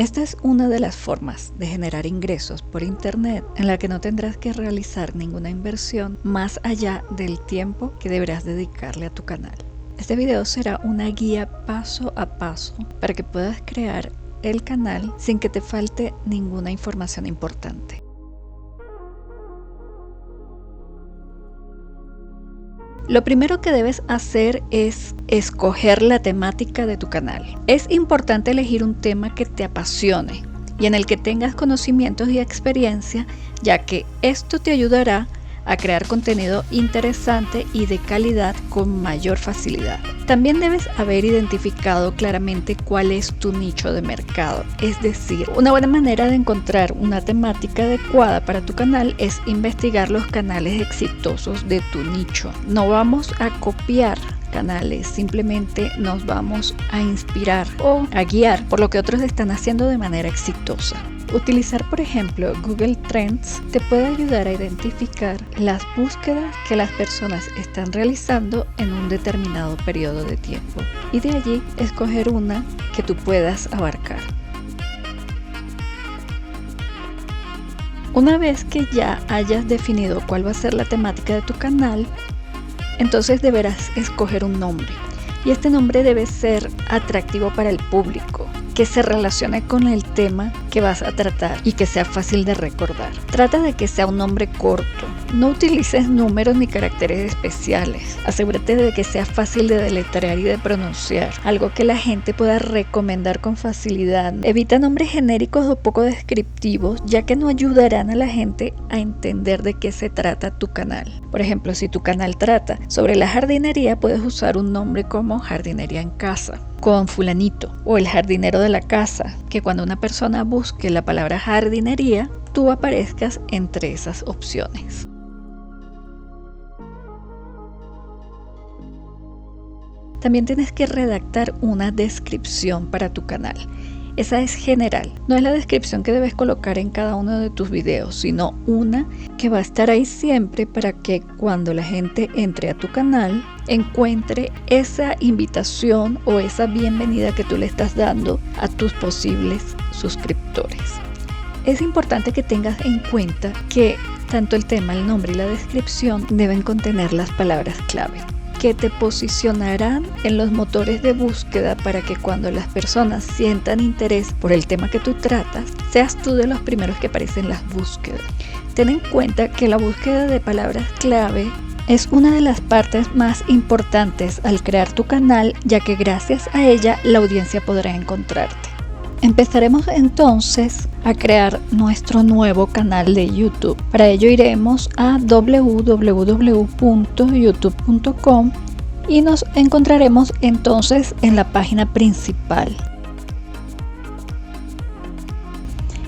Esta es una de las formas de generar ingresos por internet en la que no tendrás que realizar ninguna inversión más allá del tiempo que deberás dedicarle a tu canal. Este video será una guía paso a paso para que puedas crear el canal sin que te falte ninguna información importante. Lo primero que debes hacer es escoger la temática de tu canal. Es importante elegir un tema que te apasione y en el que tengas conocimientos y experiencia, ya que esto te ayudará a crear contenido interesante y de calidad con mayor facilidad. También debes haber identificado claramente cuál es tu nicho de mercado. Es decir, una buena manera de encontrar una temática adecuada para tu canal es investigar los canales exitosos de tu nicho. No vamos a copiar canales, simplemente nos vamos a inspirar o a guiar por lo que otros están haciendo de manera exitosa. Utilizar, por ejemplo, Google Trends te puede ayudar a identificar las búsquedas que las personas están realizando en un determinado periodo de tiempo y de allí escoger una que tú puedas abarcar. Una vez que ya hayas definido cuál va a ser la temática de tu canal, entonces deberás escoger un nombre y este nombre debe ser atractivo para el público, que se relacione con el tema que vas a tratar y que sea fácil de recordar. Trata de que sea un nombre corto. No utilices números ni caracteres especiales. Asegúrate de que sea fácil de deletrear y de pronunciar, algo que la gente pueda recomendar con facilidad. Evita nombres genéricos o poco descriptivos, ya que no ayudarán a la gente a entender de qué se trata tu canal. Por ejemplo, si tu canal trata sobre la jardinería, puedes usar un nombre como jardinería en casa, con fulanito, o el jardinero de la casa, que cuando una persona busque la palabra jardinería, tú aparezcas entre esas opciones. También tienes que redactar una descripción para tu canal. Esa es general, no es la descripción que debes colocar en cada uno de tus videos, sino una que va a estar ahí siempre para que cuando la gente entre a tu canal encuentre esa invitación o esa bienvenida que tú le estás dando a tus posibles suscriptores. Es importante que tengas en cuenta que tanto el tema, el nombre y la descripción deben contener las palabras clave que te posicionarán en los motores de búsqueda para que cuando las personas sientan interés por el tema que tú tratas, seas tú de los primeros que aparecen en las búsquedas. Ten en cuenta que la búsqueda de palabras clave es una de las partes más importantes al crear tu canal, ya que gracias a ella la audiencia podrá encontrarte. Empezaremos entonces a crear nuestro nuevo canal de YouTube. Para ello iremos a www.youtube.com y nos encontraremos entonces en la página principal.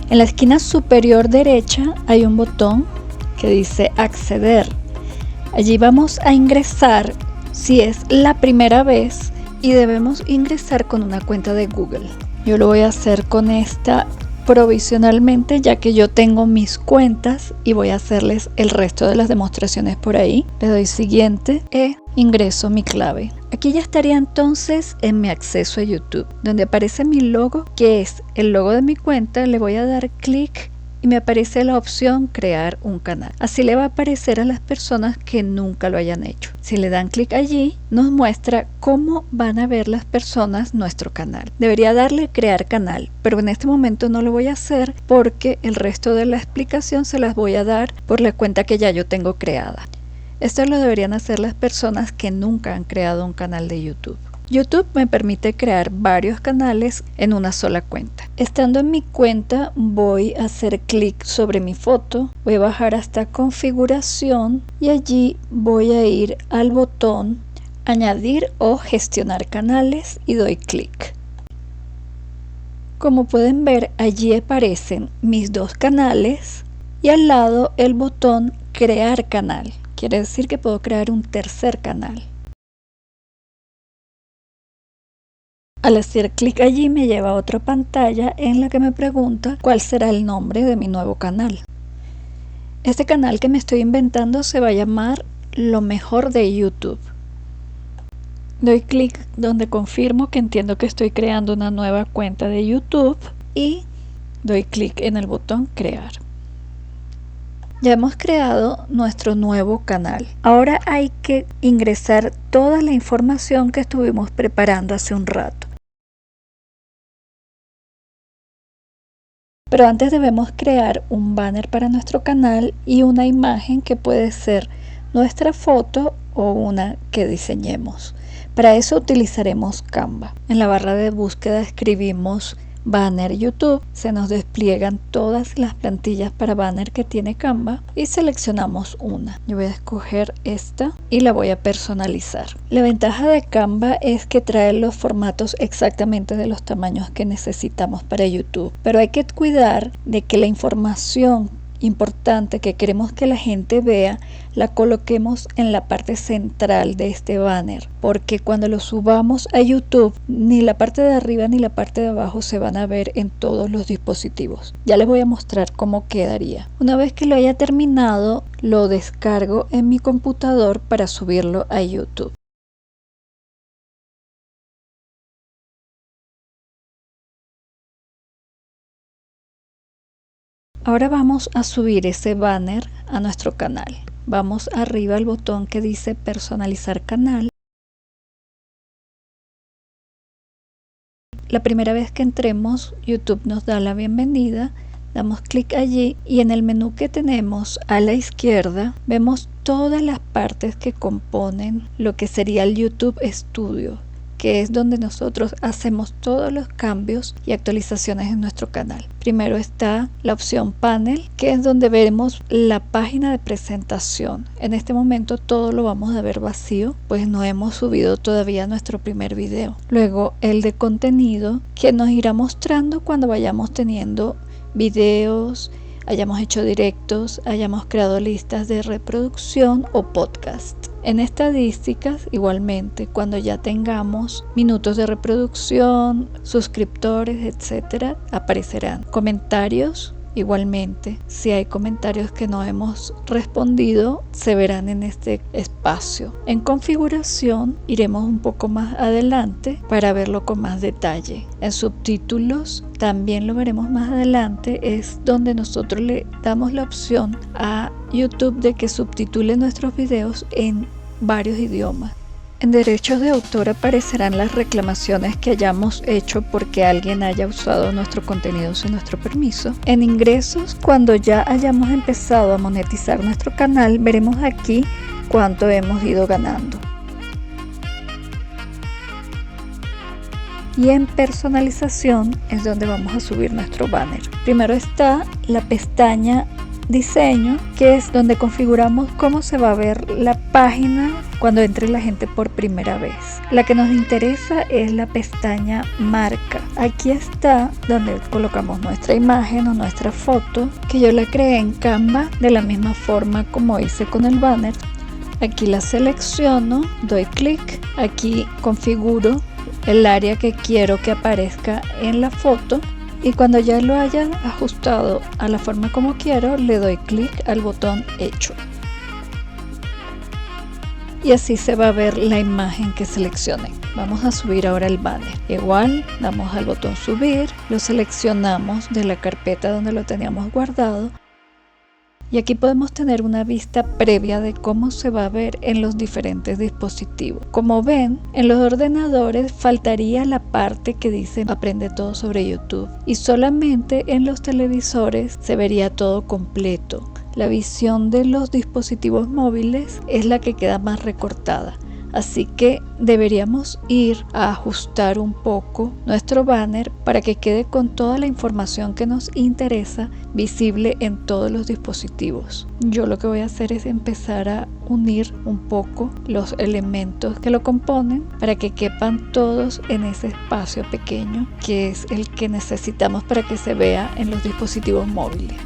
En la esquina superior derecha hay un botón que dice acceder. Allí vamos a ingresar si es la primera vez y debemos ingresar con una cuenta de Google. Yo lo voy a hacer con esta provisionalmente, ya que yo tengo mis cuentas y voy a hacerles el resto de las demostraciones por ahí. Le doy siguiente e ingreso mi clave. Aquí ya estaría entonces en mi acceso a YouTube, donde aparece mi logo, que es el logo de mi cuenta. Le voy a dar clic y me aparece la opción crear un canal. Así le va a aparecer a las personas que nunca lo hayan hecho. Si le dan clic allí, nos muestra cómo van a ver las personas nuestro canal. Debería darle crear canal, pero en este momento no lo voy a hacer porque el resto de la explicación se las voy a dar por la cuenta que ya yo tengo creada. Esto lo deberían hacer las personas que nunca han creado un canal de YouTube. YouTube me permite crear varios canales en una sola cuenta. Estando en mi cuenta voy a hacer clic sobre mi foto, voy a bajar hasta configuración y allí voy a ir al botón añadir o gestionar canales y doy clic. Como pueden ver, allí aparecen mis dos canales y al lado el botón crear canal. Quiere decir que puedo crear un tercer canal. Al hacer clic allí me lleva a otra pantalla en la que me pregunta cuál será el nombre de mi nuevo canal. Este canal que me estoy inventando se va a llamar Lo mejor de YouTube. Doy clic donde confirmo que entiendo que estoy creando una nueva cuenta de YouTube y doy clic en el botón crear. Ya hemos creado nuestro nuevo canal. Ahora hay que ingresar toda la información que estuvimos preparando hace un rato. Pero antes debemos crear un banner para nuestro canal y una imagen que puede ser nuestra foto o una que diseñemos. Para eso utilizaremos Canva. En la barra de búsqueda escribimos banner YouTube, se nos despliegan todas las plantillas para banner que tiene Canva y seleccionamos una. Yo voy a escoger esta y la voy a personalizar. La ventaja de Canva es que trae los formatos exactamente de los tamaños que necesitamos para YouTube, pero hay que cuidar de que la información importante que queremos que la gente vea la coloquemos en la parte central de este banner, porque cuando lo subamos a YouTube ni la parte de arriba ni la parte de abajo se van a ver en todos los dispositivos. Ya les voy a mostrar cómo quedaría. Una vez que lo haya terminado, lo descargo en mi computador para subirlo a YouTube. Ahora vamos a subir ese banner a nuestro canal. Vamos arriba al botón que dice personalizar canal. La primera vez que entremos, YouTube nos da la bienvenida. Damos clic allí y en el menú que tenemos a la izquierda vemos todas las partes que componen lo que sería el YouTube Studio, que es donde nosotros hacemos todos los cambios y actualizaciones en nuestro canal. Primero está la opción panel, que es donde veremos la página de presentación. En este momento todo lo vamos a ver vacío, pues no hemos subido todavía nuestro primer video. Luego el de contenido, que nos irá mostrando cuando vayamos teniendo videos, hayamos hecho directos, hayamos creado listas de reproducción o podcast. En estadísticas, igualmente, cuando ya tengamos minutos de reproducción, suscriptores, etcétera, aparecerán. Comentarios, igualmente, si hay comentarios que no hemos respondido, se verán en este espacio. En configuración, iremos un poco más adelante para verlo con más detalle. En subtítulos, también lo veremos más adelante, es donde nosotros le damos la opción a YouTube de que subtitule nuestros videos en varios idiomas. En derechos de autor aparecerán las reclamaciones que hayamos hecho porque alguien haya usado nuestro contenido sin nuestro permiso. En ingresos, cuando ya hayamos empezado a monetizar nuestro canal, veremos aquí cuánto hemos ido ganando. Y en personalización es donde vamos a subir nuestro banner. Primero está la pestaña diseño, que es donde configuramos cómo se va a ver la página cuando entre la gente por primera vez. La que nos interesa es la pestaña marca. Aquí está donde colocamos nuestra imagen o nuestra foto, que yo la creé en Canva de la misma forma como hice con el banner. Aquí la selecciono, doy clic, aquí configuro el área que quiero que aparezca en la foto y cuando ya lo haya ajustado a la forma como quiero, le doy clic al botón hecho. Y así se va a ver la imagen que seleccioné. Vamos a subir ahora el banner. Igual, damos al botón subir, lo seleccionamos de la carpeta donde lo teníamos guardado. Y aquí podemos tener una vista previa de cómo se va a ver en los diferentes dispositivos. Como ven, en los ordenadores faltaría la parte que dice Aprende todo sobre YouTube. Y solamente en los televisores se vería todo completo. La visión de los dispositivos móviles es la que queda más recortada. Así que deberíamos ir a ajustar un poco nuestro banner para que quede con toda la información que nos interesa visible en todos los dispositivos. Yo lo que voy a hacer es empezar a unir un poco los elementos que lo componen para que quepan todos en ese espacio pequeño que es el que necesitamos para que se vea en los dispositivos móviles.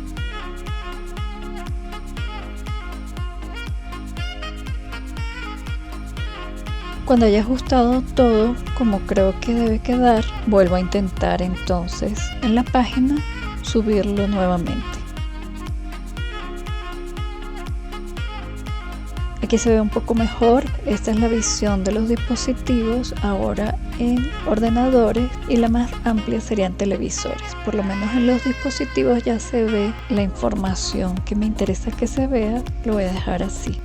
Cuando haya ajustado todo como creo que debe quedar, vuelvo a intentar entonces en la página subirlo nuevamente. Aquí se ve un poco mejor. Esta es la visión de los dispositivos ahora en ordenadores y la más amplia serían televisores. Por lo menos en los dispositivos ya se ve la información que me interesa que se vea. Lo voy a dejar así.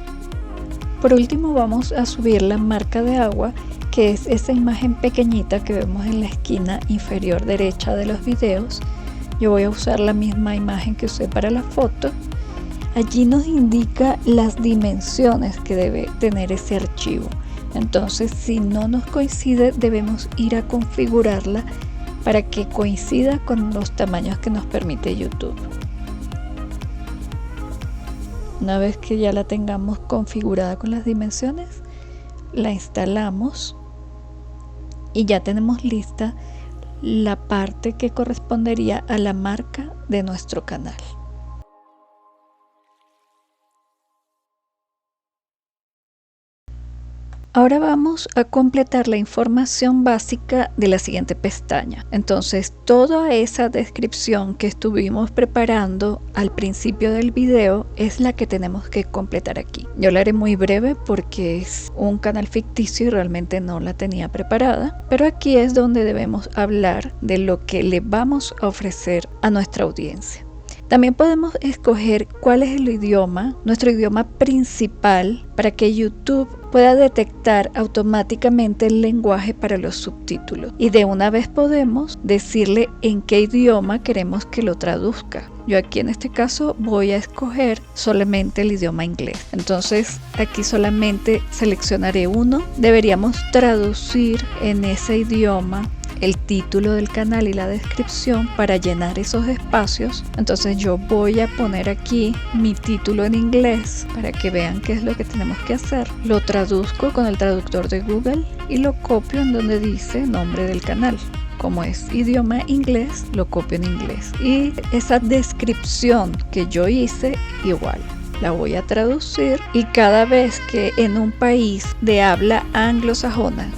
Por último vamos a subir la marca de agua, que es esa imagen pequeñita que vemos en la esquina inferior derecha de los videos. Yo voy a usar la misma imagen que usé para la foto. Allí nos indica las dimensiones que debe tener ese archivo. Entonces, si no nos coincide, debemos ir a configurarla para que coincida con los tamaños que nos permite YouTube. Una vez que ya la tengamos configurada con las dimensiones, la instalamos y ya tenemos lista la parte que correspondería a la marca de nuestro canal. Ahora vamos a completar la información básica de la siguiente pestaña. Entonces, toda esa descripción que estuvimos preparando al principio del video es la que tenemos que completar aquí. Yo la haré muy breve porque es un canal ficticio y realmente no la tenía preparada, pero aquí es donde debemos hablar de lo que le vamos a ofrecer a nuestra audiencia. También podemos escoger cuál es el idioma, nuestro idioma principal, para que YouTube pueda detectar automáticamente el lenguaje para los subtítulos. Y de una vez podemos decirle en qué idioma queremos que lo traduzca. Yo aquí en este caso voy a escoger solamente el idioma inglés. Entonces aquí solamente seleccionaré uno. Deberíamos traducir en ese idioma el título del canal y la descripción para llenar esos espacios. Entonces yo voy a poner aquí mi título en inglés para que vean qué es lo que tenemos que hacer. Lo traduzco con el traductor de Google y lo copio en donde dice nombre del canal. Como es idioma inglés, lo copio en inglés. Y esa descripción que yo hice, igual la voy a traducir, y cada vez que en un país de habla anglosajona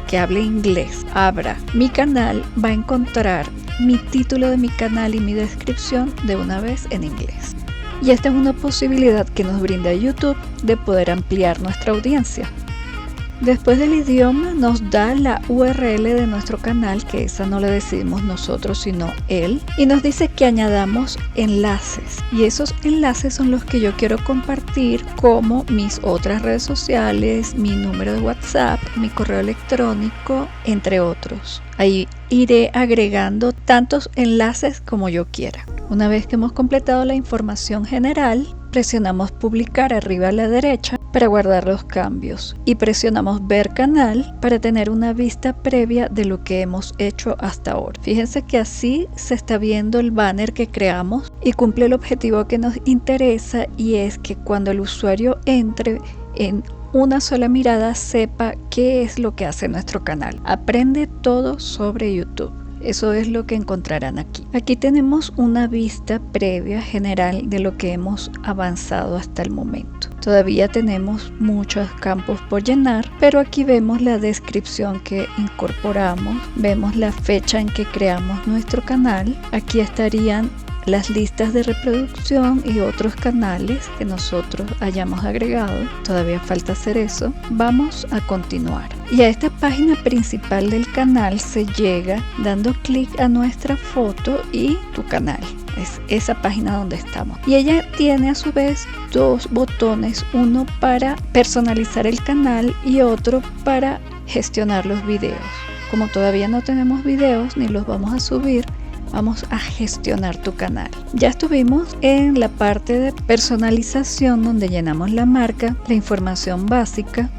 que hable inglés abra mi canal, va a encontrar mi título de mi canal y mi descripción de una vez en inglés. Y esta es una posibilidad que nos brinda YouTube de poder ampliar nuestra audiencia. Después del idioma nos da la URL de nuestro canal, que esa no la decidimos nosotros sino él, y nos dice que añadamos enlaces, y esos enlaces son los que yo quiero compartir, como mis otras redes sociales, mi número de WhatsApp, mi correo electrónico, entre otros. Ahí iré agregando tantos enlaces como yo quiera. Una vez que hemos completado la información general, presionamos publicar arriba a la derecha para guardar los cambios y presionamos ver canal para tener una vista previa de lo que hemos hecho hasta ahora. Fíjense que así se está viendo el banner que creamos y cumple el objetivo que nos interesa, y es que cuando el usuario entre en una sola mirada sepa qué es lo que hace nuestro canal. Aprende todo sobre YouTube. Eso es lo que encontrarán aquí. Aquí tenemos una vista previa general de lo que hemos avanzado hasta el momento. Todavía tenemos muchos campos por llenar, pero aquí vemos la descripción que incorporamos, vemos la fecha en que creamos nuestro canal. Aquí estarían las listas de reproducción y otros canales que nosotros hayamos agregado. Todavía falta hacer eso. Vamos a continuar. Y a esta página principal del canal se llega dando clic a nuestra foto y tu canal. Es esa página donde estamos. Y ella tiene a su vez dos botones, uno para personalizar el canal y otro para gestionar los videos. Como todavía no tenemos videos ni los vamos a subir, vamos a gestionar tu canal. Ya estuvimos en la parte de personalización, donde llenamos la marca, la información básica.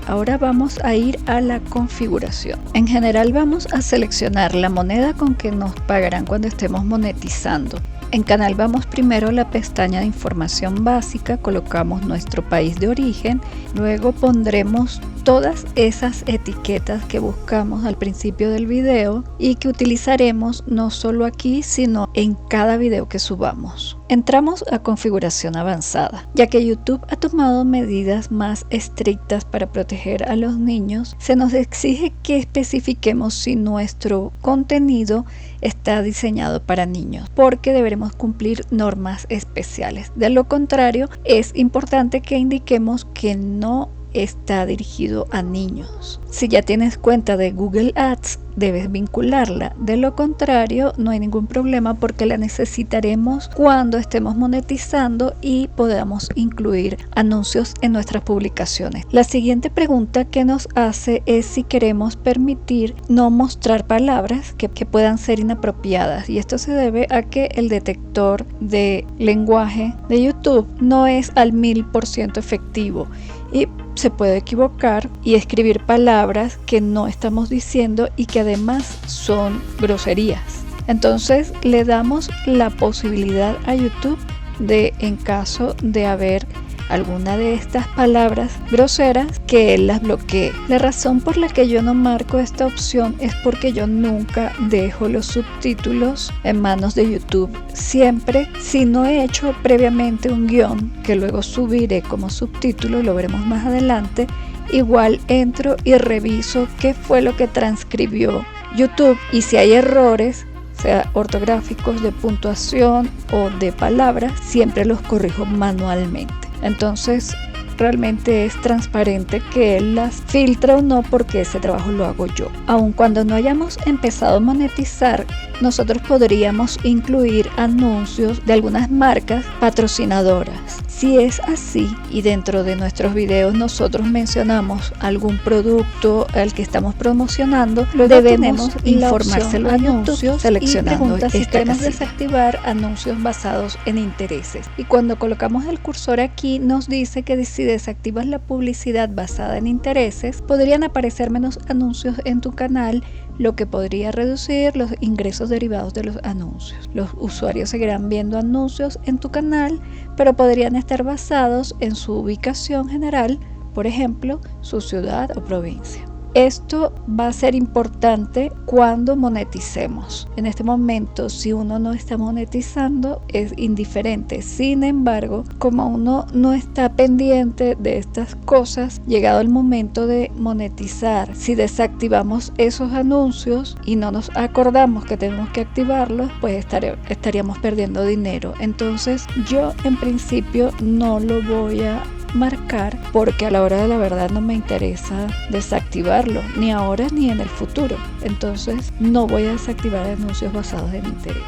Ahora vamos a ir a la configuración. En general vamos a seleccionar la moneda con que nos pagarán cuando estemos monetizando. En canal vamos primero a la pestaña de información básica, colocamos nuestro país de origen, luego pondremos todas esas etiquetas que buscamos al principio del video y que utilizaremos no solo aquí, sino en cada video que subamos. Entramos a configuración avanzada. Ya que YouTube ha tomado medidas más estrictas para proteger a los niños, se nos exige que especifiquemos si nuestro contenido está diseñado para niños, porque deberemos cumplir normas especiales. De lo contrario, es importante que indiquemos que no está dirigido a niños. Si ya tienes cuenta de Google Ads, debes vincularla. De lo contrario, no hay ningún problema porque la necesitaremos cuando estemos monetizando y podamos incluir anuncios en nuestras publicaciones. La siguiente pregunta que nos hace es si queremos permitir no mostrar palabras que puedan ser inapropiadas, y esto se debe a que el detector de lenguaje de YouTube no es al 1000% efectivo y se puede equivocar y escribir palabras que no estamos diciendo y que además son groserías. Entonces le damos la posibilidad a YouTube de, en caso de haber alguna de estas palabras groseras, que él las bloquee. La razón por la que yo no marco esta opción es porque yo nunca dejo los subtítulos en manos de YouTube. Siempre, si no he hecho previamente un guión que luego subiré como subtítulo, lo veremos más adelante, igual entro y reviso qué fue lo que transcribió YouTube, y si hay errores, sea ortográficos, de puntuación o de palabras, siempre los corrijo manualmente. Entonces realmente es transparente que él las filtra o no, porque ese trabajo lo hago yo. Aun cuando no hayamos empezado a monetizar, nosotros podríamos incluir anuncios de algunas marcas patrocinadoras. Si es así y dentro de nuestros videos nosotros mencionamos algún producto al que estamos promocionando, luego debemos informárselo a YouTube seleccionando si queremos desactivar anuncios basados en intereses. Y cuando colocamos el cursor aquí nos dice que si desactivas la publicidad basada en intereses, podrían aparecer menos anuncios en tu canal, lo que podría reducir los ingresos derivados de los anuncios. Los usuarios seguirán viendo anuncios en tu canal, pero podrían estar basados en su ubicación general, por ejemplo, su ciudad o provincia. Esto va a ser importante cuando moneticemos. En este momento, si uno no está monetizando, es indiferente. Sin embargo, como uno no está pendiente de estas cosas, llegado el momento de monetizar, si desactivamos esos anuncios y no nos acordamos que tenemos que activarlos, pues estaríamos perdiendo dinero. Entonces, yo en principio no lo voy a marcar, porque a la hora de la verdad no me interesa desactivarlo, ni ahora ni en el futuro. Entonces no voy a desactivar anuncios basados en interés.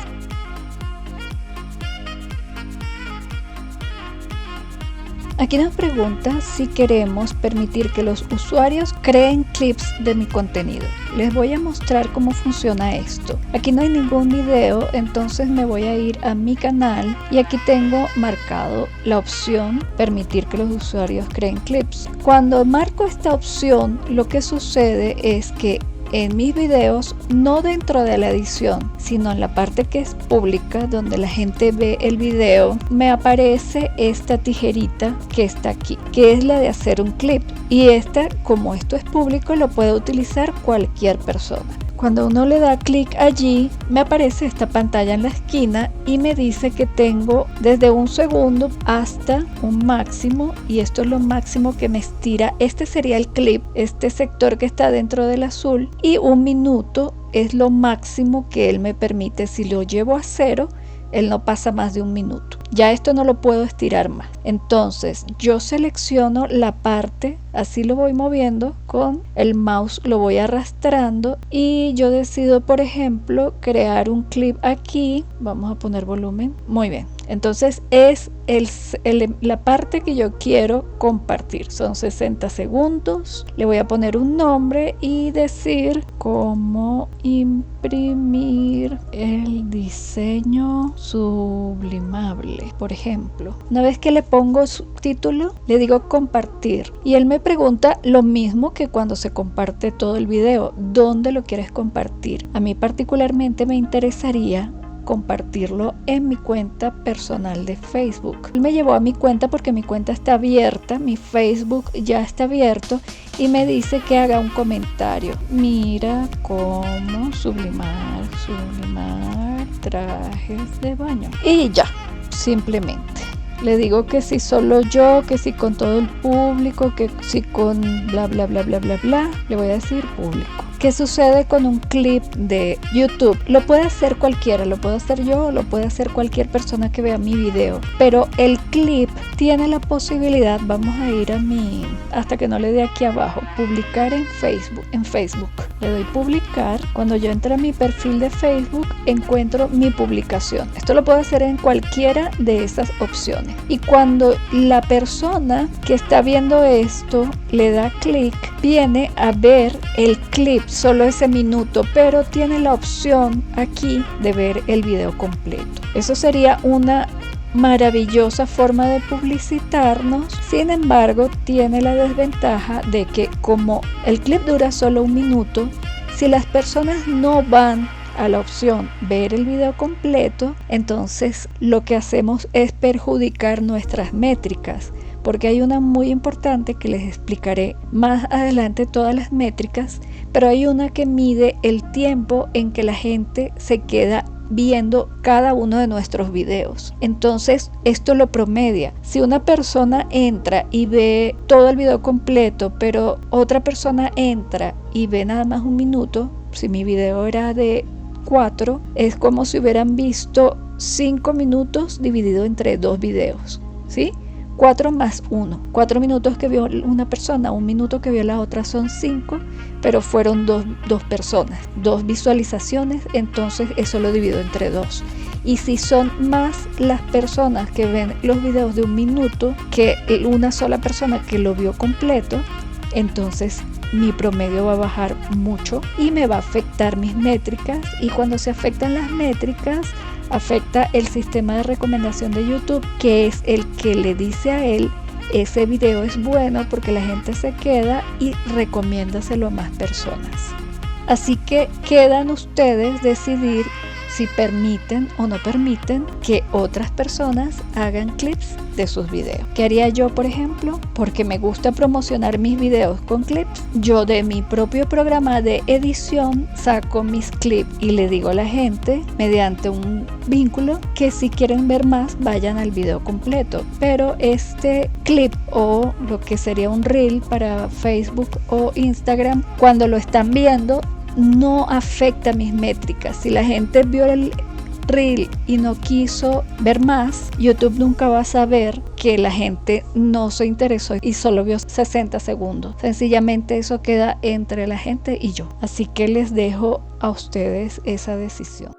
Aquí nos pregunta si queremos permitir que los usuarios creen clips de mi contenido. Les voy a mostrar cómo funciona esto. Aquí no hay ningún video, entonces me voy a ir a mi canal y aquí tengo marcado la opción permitir que los usuarios creen clips. Cuando marco esta opción, lo que sucede es que en mis videos, no dentro de la edición, sino en la parte que es pública, donde la gente ve el video, me aparece esta tijerita que está aquí, que es la de hacer un clip. Y esta, como esto es público, lo puede utilizar cualquier persona. Cuando uno le da clic allí, me aparece esta pantalla en la esquina y me dice que tengo desde 1 segundo hasta un máximo, y esto es lo máximo que me estira. Este sería el clip, este sector que está dentro del azul, y 1 minuto es lo máximo que él me permite. Si lo llevo a 0, él no pasa más de 1 minuto. Ya esto no lo puedo estirar más. Entonces yo selecciono la parte, así lo voy moviendo con el mouse, lo voy arrastrando y yo decido, por ejemplo, crear un clip aquí. Vamos a poner volumen. Muy bien. Entonces es la parte que yo quiero compartir. Son 60 segundos. Le voy a poner un nombre y decir cómo imprimir el diseño sublimable, por ejemplo. Una vez que le pongo subtítulo, le digo compartir y él me pregunta lo mismo que cuando se comparte todo el video: ¿dónde lo quieres compartir? A mí particularmente me interesaría compartirlo en mi cuenta personal de Facebook. Él me llevó a mi cuenta porque mi cuenta está abierta, mi Facebook ya está abierto, y me dice que haga un comentario. Mira cómo sublimar trajes de baño. Y ya, simplemente. Le digo que si solo yo, que si con todo el público, que si con bla bla bla bla bla bla. Le voy a decir público. ¿Qué sucede con un clip de YouTube? Lo puede hacer cualquiera, lo puedo hacer yo, lo puede hacer cualquier persona que vea mi video. Pero el clip tiene la posibilidad, vamos a ir a hasta que no le dé aquí abajo, publicar en Facebook. Le doy publicar. Cuando yo entro a mi perfil de Facebook, encuentro mi publicación. Esto lo puedo hacer en cualquiera de esas opciones. Y cuando la persona que está viendo esto le da clic, viene a ver el clip, solo ese minuto, pero tiene la opción aquí de ver el video completo. Eso sería una maravillosa forma de publicitarnos. Sin embargo, tiene la desventaja de que como el clip dura solo un minuto, si las personas no van a la opción ver el video completo, entonces lo que hacemos es perjudicar nuestras métricas, porque hay una muy importante que les explicaré más adelante todas las métricas, pero hay una que mide el tiempo en que la gente se queda viendo cada uno de nuestros videos. Entonces esto lo promedia. Si una persona entra y ve todo el video completo, pero otra persona entra y ve nada más un minuto, si mi video era de 4, es como si hubieran visto 5 minutos dividido entre 2 videos, ¿sí? 4 más 1, 4 minutos que vio una persona, 1 minuto que vio la otra, son 5, pero fueron dos personas, 2 visualizaciones, entonces eso lo divido entre 2. Y si son más las personas que ven los videos de 1 minuto que una sola persona que lo vio completo, entonces mi promedio va a bajar mucho y me va a afectar mis métricas. Y cuando se afectan las métricas, afecta el sistema de recomendación de YouTube, que es el que le dice a él: ese video es bueno porque la gente se queda, y recomiéndaselo a más personas. Así que quedan ustedes decidir si permiten o no permiten que otras personas hagan clips de sus videos. ¿Qué haría yo, por ejemplo? Porque me gusta promocionar mis videos con clips. Yo de mi propio programa de edición saco mis clips y le digo a la gente mediante un vínculo que si quieren ver más vayan al video completo. Pero este clip, o lo que sería un reel para Facebook o Instagram, cuando lo están viendo no afecta mis métricas. Si la gente vio el reel y no quiso ver más, YouTube nunca va a saber que la gente no se interesó y solo vio 60 segundos. Sencillamente eso queda entre la gente y yo. Así que les dejo a ustedes esa decisión.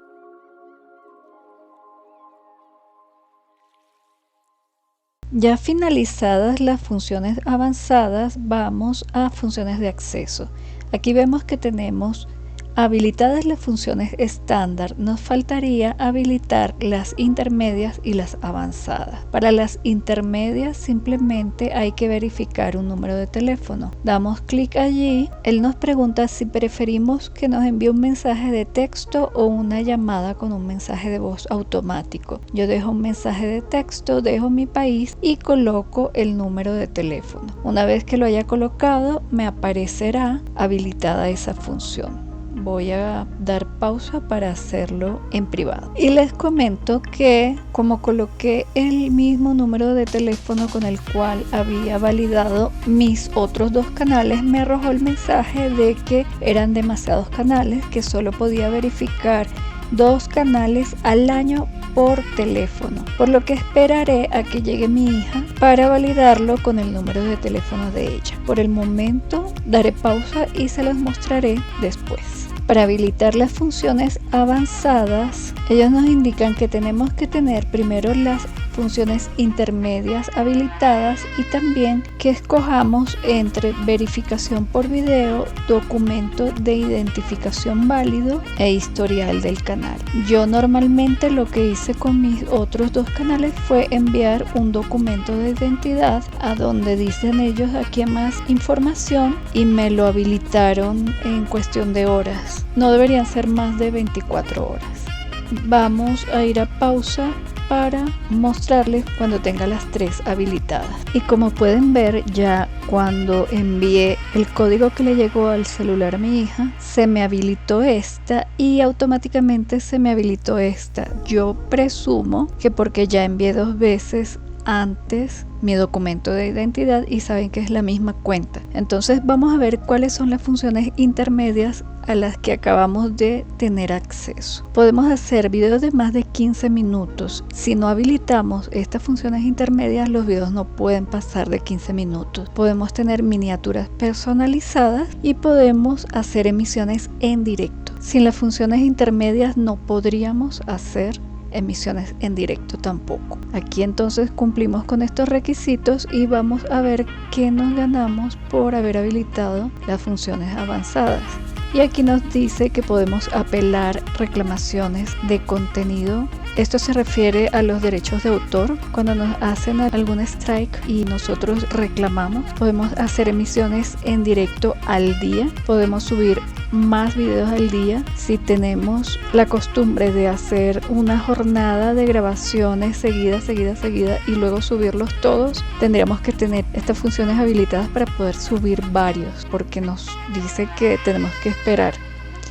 Ya finalizadas las funciones avanzadas, vamos a funciones de acceso. Aquí vemos que tenemos habilitadas las funciones estándar. Nos faltaría habilitar las intermedias y las avanzadas. Para las intermedias simplemente hay que verificar un número de teléfono. Damos clic allí. Él nos pregunta si preferimos que nos envíe un mensaje de texto o una llamada con un mensaje de voz automático. Yo dejo un mensaje de texto, dejo mi país y coloco el número de teléfono. Una vez que lo haya colocado, me aparecerá habilitada esa función. Voy a dar pausa para hacerlo en privado. Y les comento que como coloqué el mismo número de teléfono con el cual había validado mis otros 2 canales, me arrojó el mensaje de que eran demasiados canales, que solo podía verificar 2 canales al año por teléfono, por lo que esperaré a que llegue mi hija para validarlo con el número de teléfono de ella. Por el momento daré pausa y se los mostraré después. Para habilitar las funciones avanzadas, ellos nos indican que tenemos que tener primero las funciones intermedias habilitadas y también que escojamos entre verificación por video, documento de identificación válido e historial del canal. Yo normalmente lo que hice con mis otros 2 canales fue enviar un documento de identidad a donde dicen ellos aquí más información y me lo habilitaron en cuestión de horas. No deberían ser más de 24 horas. Vamos a ir a pausa para mostrarles cuando tenga las 3 habilitadas. Y como pueden ver, ya cuando envié el código que le llegó al celular a mi hija, se me habilitó esta y automáticamente se me habilitó esta. Yo presumo que porque ya envié 2 veces antes mi documento de identidad y saben que es la misma cuenta. Entonces vamos a ver cuáles son las funciones intermedias a las que acabamos de tener acceso. Podemos hacer videos de más de 15 minutos. Si no habilitamos estas funciones intermedias, los videos no pueden pasar de 15 minutos. Podemos tener miniaturas personalizadas y podemos hacer emisiones en directo. Sin las funciones intermedias no podríamos hacer emisiones en directo tampoco. Aquí entonces cumplimos con estos requisitos y vamos a ver qué nos ganamos por haber habilitado las funciones avanzadas. Y aquí nos dice que podemos apelar reclamaciones de contenido. Esto se refiere a los derechos de autor. Cuando nos hacen algún strike y nosotros reclamamos, podemos hacer emisiones en directo al día. Podemos subir más videos al día. Si tenemos la costumbre de hacer una jornada de grabaciones seguida y luego subirlos todos, tendríamos que tener estas funciones habilitadas para poder subir varios, porque nos dice que tenemos que esperar.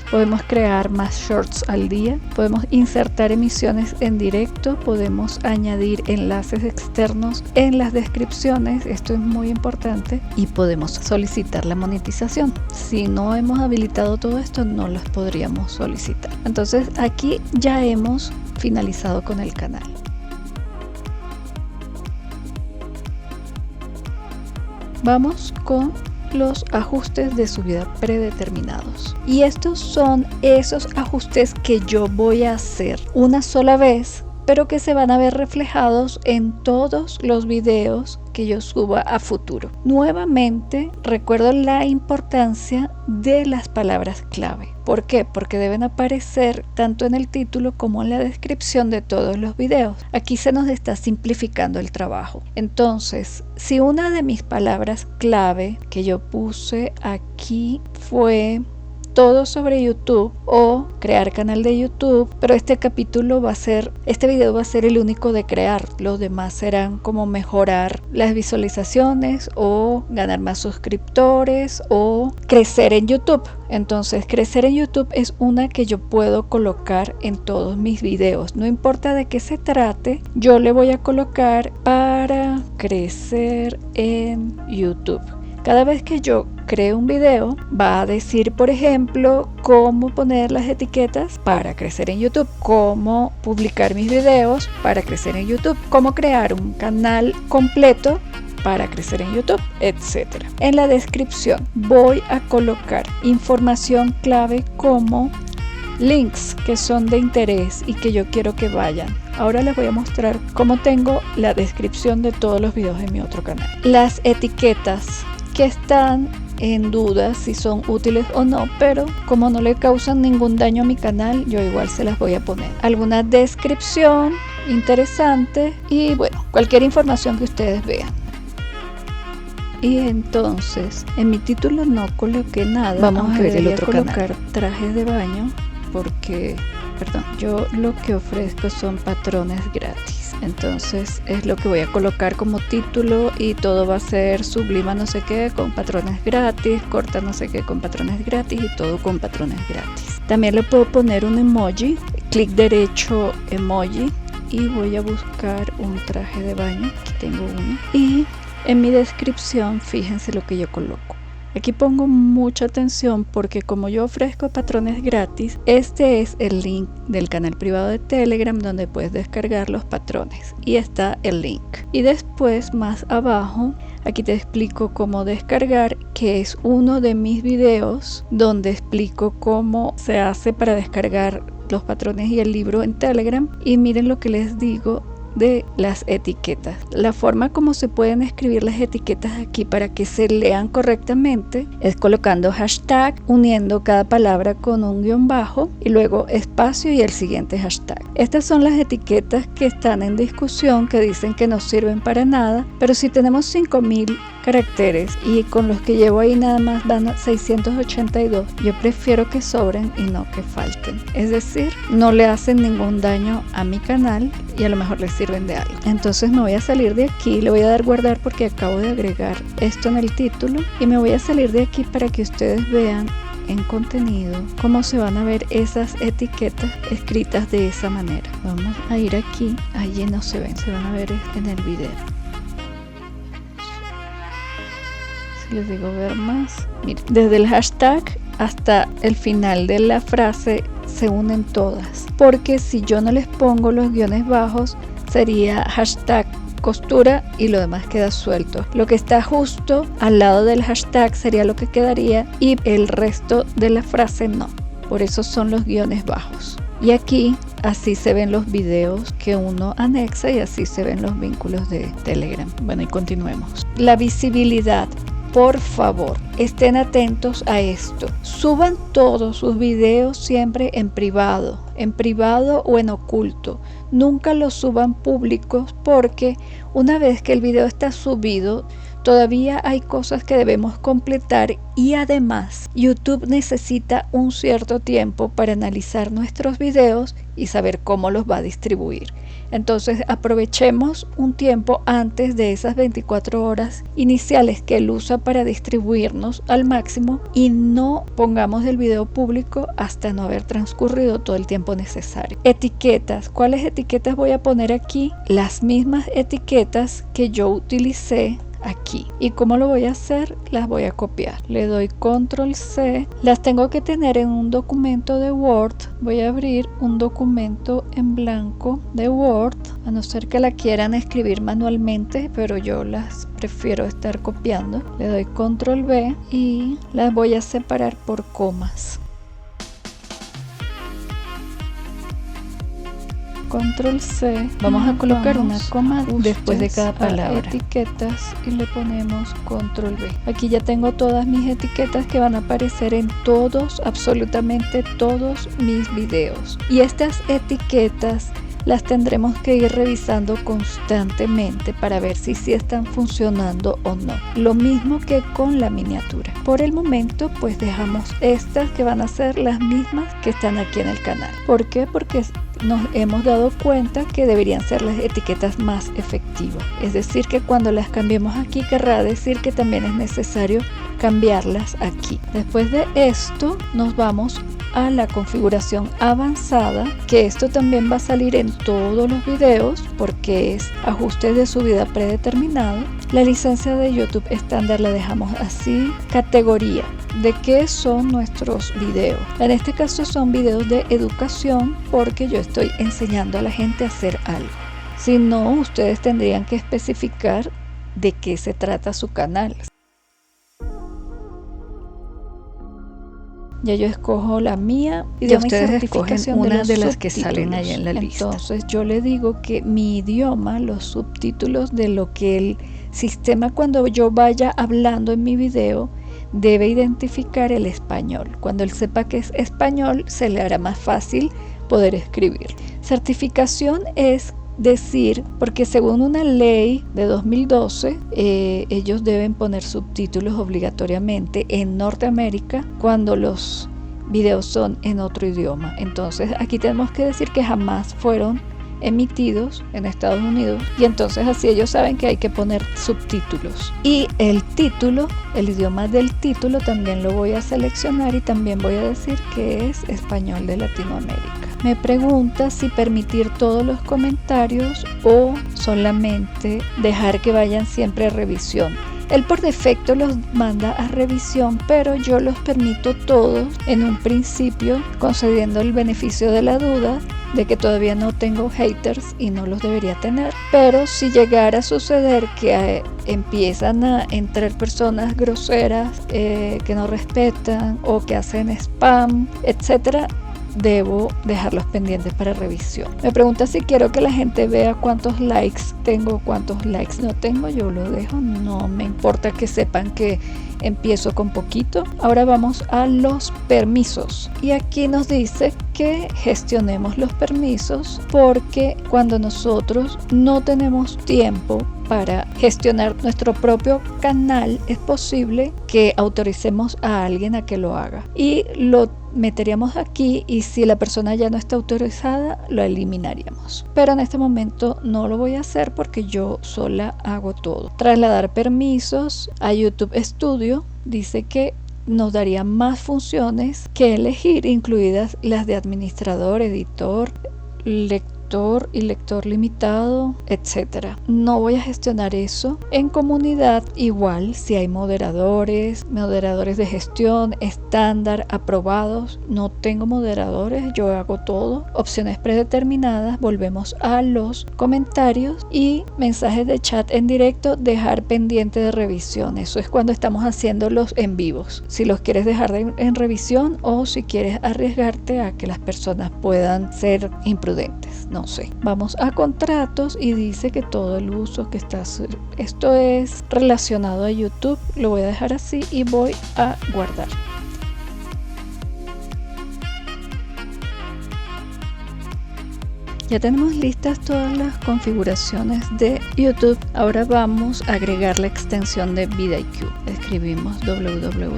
Podemos crear más shorts al día, podemos insertar emisiones en directo, podemos añadir enlaces externos en las descripciones, esto es muy importante, y podemos solicitar la monetización. Si no hemos habilitado todo esto, no las podríamos solicitar. Entonces aquí ya hemos finalizado con el canal. Vamos con los ajustes de subida predeterminados, y estos son esos ajustes que yo voy a hacer una sola vez, pero que se van a ver reflejados en todos los videos que yo suba a futuro. Nuevamente recuerdo la importancia de las palabras clave. ¿Por qué? Porque deben aparecer tanto en el título como en la descripción de todos los videos. Aquí se nos está simplificando el trabajo. Entonces, si una de mis palabras clave que yo puse aquí fue todo sobre YouTube o crear canal de YouTube, pero este video va a ser el único de crear. Los demás serán como mejorar las visualizaciones o ganar más suscriptores o crecer en YouTube. Entonces, crecer en YouTube es una que yo puedo colocar en todos mis videos. No importa de qué se trate, yo le voy a colocar para crecer en YouTube. Cada vez que yo creo un video, va a decir, por ejemplo, cómo poner las etiquetas para crecer en YouTube, cómo publicar mis videos para crecer en YouTube, cómo crear un canal completo para crecer en YouTube, etc. En la descripción voy a colocar información clave como links que son de interés y que yo quiero que vayan. Ahora les voy a mostrar cómo tengo la descripción de todos los videos de mi otro canal. Las etiquetas que están en duda si son útiles o no, pero como no le causan ningún daño a mi canal, yo igual se las voy a poner. Alguna descripción interesante y bueno, cualquier información que ustedes vean. Y entonces, en mi título no coloqué nada. Vamos a ver el otro colocar canal. Trajes de baño porque, yo lo que ofrezco son patrones gratis. Entonces es lo que voy a colocar como título y todo va a ser sublima no sé qué con patrones gratis, corta no sé qué con patrones gratis y todo con patrones gratis. También le puedo poner un emoji, clic derecho emoji y voy a buscar un traje de baño. Aquí tengo uno y en mi descripción fíjense lo que yo coloco. Aquí pongo mucha atención porque como yo ofrezco patrones gratis, este es el link del canal privado de Telegram donde puedes descargar los patrones y está el link. Y después más abajo, aquí te explico cómo descargar, que es uno de mis videos donde explico cómo se hace para descargar los patrones y el libro en Telegram. Y miren lo que les digo de las etiquetas. La forma como se pueden escribir las etiquetas aquí para que se lean correctamente es colocando hashtag, uniendo cada palabra con un guión bajo y luego espacio y el siguiente hashtag. Estas son las etiquetas que están en discusión, que dicen que no sirven para nada, pero si tenemos 5000 caracteres y con los que llevo ahí nada más van a 682, yo prefiero que sobren y no que falten. Es decir, no le hacen ningún daño a mi canal y a lo mejor les sirven de algo. Entonces me voy a salir de aquí, le voy a dar guardar porque acabo de agregar esto en el título y me voy a salir de aquí para que ustedes vean en contenido cómo se van a ver esas etiquetas escritas de esa manera. Vamos a ir aquí, allí no se ven, se van a ver en el video. Si les digo ver más, miren, desde el hashtag hasta el final de la frase se unen todas, porque si yo no les pongo los guiones bajos sería hashtag costura y lo demás queda suelto. Lo que está justo al lado del hashtag sería lo que quedaría y el resto de la frase no. Por eso son los guiones bajos. Y aquí así se ven los videos que uno anexa y así se ven los vínculos de Telegram. Bueno, y continuemos. La visibilidad. Por favor, estén atentos a esto. Suban todos sus videos siempre en privado o en oculto. Nunca los suban públicos porque una vez que el video está subido, todavía hay cosas que debemos completar y además YouTube necesita un cierto tiempo para analizar nuestros videos y saber cómo los va a distribuir. Entonces aprovechemos un tiempo antes de esas 24 horas iniciales que él usa para distribuirnos al máximo y no pongamos el video público hasta no haber transcurrido todo el tiempo necesario. Etiquetas. ¿Cuáles etiquetas voy a poner aquí? Las mismas etiquetas que yo utilicé aquí. ¿Y cómo lo voy a hacer? Las voy a copiar. Le doy control C. Las tengo que tener en un documento de Word. Voy a abrir un documento en blanco de Word, a no ser que la quieran escribir manualmente, pero yo las prefiero estar copiando. Le doy control V y las voy a separar por comas. Control C, vamos a colocar una coma después de cada palabra. Etiquetas y le ponemos control V. Aquí ya tengo todas mis etiquetas que van a aparecer en todos, absolutamente todos mis videos. Y estas etiquetas las tendremos que ir revisando constantemente para ver si sí están funcionando o no. Lo mismo que con la miniatura. Por el momento pues dejamos estas que van a ser las mismas que están aquí en el canal. ¿Por qué? Porque nos hemos dado cuenta que deberían ser las etiquetas más efectivas. Es decir, que cuando las cambiemos aquí querrá decir que también es necesario cambiarlas aquí. Después de esto nos vamos a la configuración avanzada, que esto también va a salir en todos los videos porque es ajustes de subida predeterminado. La licencia de YouTube estándar la dejamos así. Categoría. ¿De qué son nuestros videos? En este caso son videos de educación porque yo estoy enseñando a la gente a hacer algo. Si no, ustedes tendrían que especificar de qué se trata su canal. Ya yo escojo la mía y ustedes escogen una de las que salen ahí en la lista. Entonces yo le digo que mi idioma, los subtítulos de lo que el sistema cuando yo vaya hablando en mi video debe identificar el español. Cuando él sepa que es español se le hará más fácil poder escribir. Certificación es decir, porque según una ley de 2012 ellos deben poner subtítulos obligatoriamente en Norteamérica cuando los videos son en otro idioma. Entonces aquí tenemos que decir que jamás fueron emitidos en Estados Unidos y entonces así ellos saben que hay que poner subtítulos. Y el título, el idioma del título también lo voy a seleccionar y también voy a decir que es español de Latinoamérica. Me pregunta si permitir todos los comentarios o solamente dejar que vayan siempre a revisión. Él por defecto los manda a revisión, pero yo los permito todos en un principio, concediendo el beneficio de la duda de que todavía no tengo haters y no los debería tener. Pero si llegara a suceder que empiezan a entrar personas groseras que no respetan o que hacen spam, etcétera, debo dejarlos pendientes para revisión. Me pregunta si quiero que la gente vea cuántos likes tengo, cuántos likes no tengo. Yo lo dejo, no me importa que sepan que empiezo con poquito. Ahora vamos a los permisos y aquí nos dice que gestionemos los permisos porque cuando nosotros no tenemos tiempo para gestionar nuestro propio canal, es posible que autoricemos a alguien a que lo haga y lo meteríamos aquí, y si la persona ya no está autorizada lo eliminaríamos, pero en este momento no lo voy a hacer porque yo sola hago todo. Trasladar permisos a YouTube Studio dice que nos daría más funciones que elegir, incluidas las de administrador, editor, lector y lector limitado, etcétera. No voy a gestionar eso. En comunidad igual, si hay moderadores de gestión estándar aprobados. No tengo moderadores, yo hago todo. Opciones predeterminadas, volvemos a los comentarios y mensajes de chat en directo, dejar pendiente de revisión. Eso es cuando estamos haciendo los en vivos, si los quieres dejar en revisión o si quieres arriesgarte a que las personas puedan ser imprudentes. No sé. Vamos a contratos y dice que todo el uso que está, esto es relacionado a YouTube, lo voy a dejar así y voy a guardar. Ya tenemos listas todas las configuraciones de YouTube. Ahora vamos a agregar la extensión de vidIQ. Escribimos www.vidIQ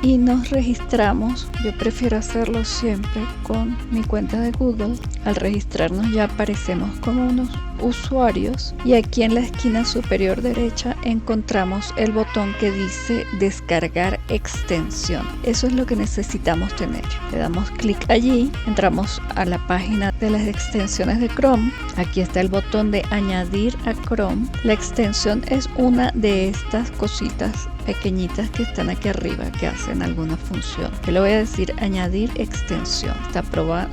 y nos registramos. Yo prefiero hacerlo siempre con mi cuenta de Google. Al registrarnos ya aparecemos como unos usuarios y aquí en la esquina superior derecha encontramos el botón que dice descargar extensión. Eso es lo que necesitamos tener. Le damos clic allí, entramos a la página de las extensiones de Chrome. Aquí está el botón de añadir a Chrome. La extensión es una de estas cositas pequeñitas que están aquí arriba que hacen alguna función. Yo le voy a decir añadir extensión. Está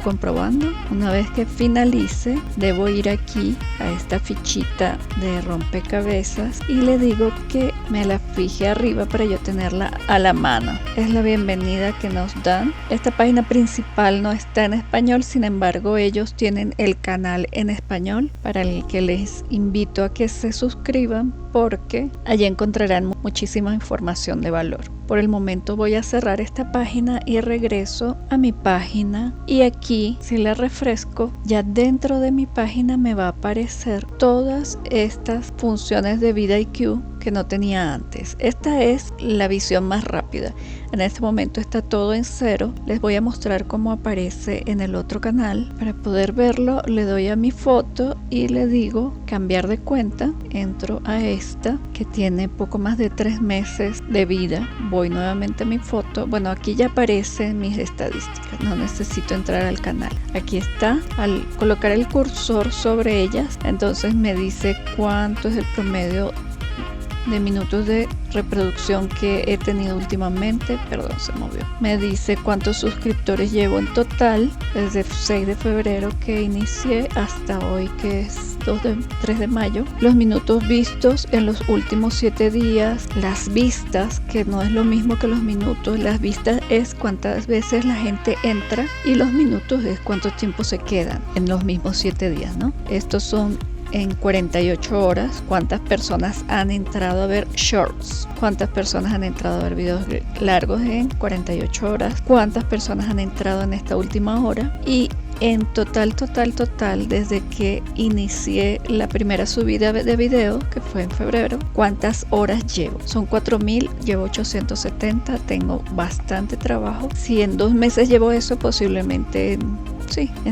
comprobando. Una vez que finalice, debo ir aquí a esta fichita de rompecabezas y le digo que me la fije arriba para yo tenerla a la mano. Es la bienvenida que nos dan. Esta página principal no está en español, sin embargo ellos tienen el canal en español, para el que les invito a que se suscriban porque allí encontrarán muchísima información de valor. Por el momento voy a cerrar esta página y regreso a mi página, y aquí si la refresco, ya dentro de mi página me va a aparecer todas estas funciones de vidIQ que no tenía antes. Esta es la visión más rápida. En este momento está todo en 0. Les voy a mostrar cómo aparece en el otro canal. Para poder verlo, le doy a mi foto y le digo cambiar de cuenta. Entro a esta que tiene poco más de 3 meses de vida. Voy nuevamente a mi foto. Bueno, aquí ya aparecen mis estadísticas. No necesito entrar al canal. Aquí está. Al colocar el cursor sobre ellas, entonces me dice cuánto es el promedio de minutos de reproducción que he tenido últimamente. Perdón, se movió. Me dice cuántos suscriptores llevo en total desde 6 de febrero que inicié hasta hoy, que es 3 de mayo. Los minutos vistos en los últimos 7 días. Las vistas, que no es lo mismo que los minutos. Las vistas es cuántas veces la gente entra y los minutos es cuánto tiempo se quedan en los mismos 7 días, ¿no? Estos son en 48 horas, cuántas personas han entrado a ver shorts, cuántas personas han entrado a ver videos largos en 48 horas, cuántas personas han entrado en esta última hora, y en total, desde que inicié la primera subida de video, que fue en febrero, cuántas horas llevo. Son 4000, llevo 870, tengo bastante trabajo. Si en 2 meses llevo eso, posiblemente en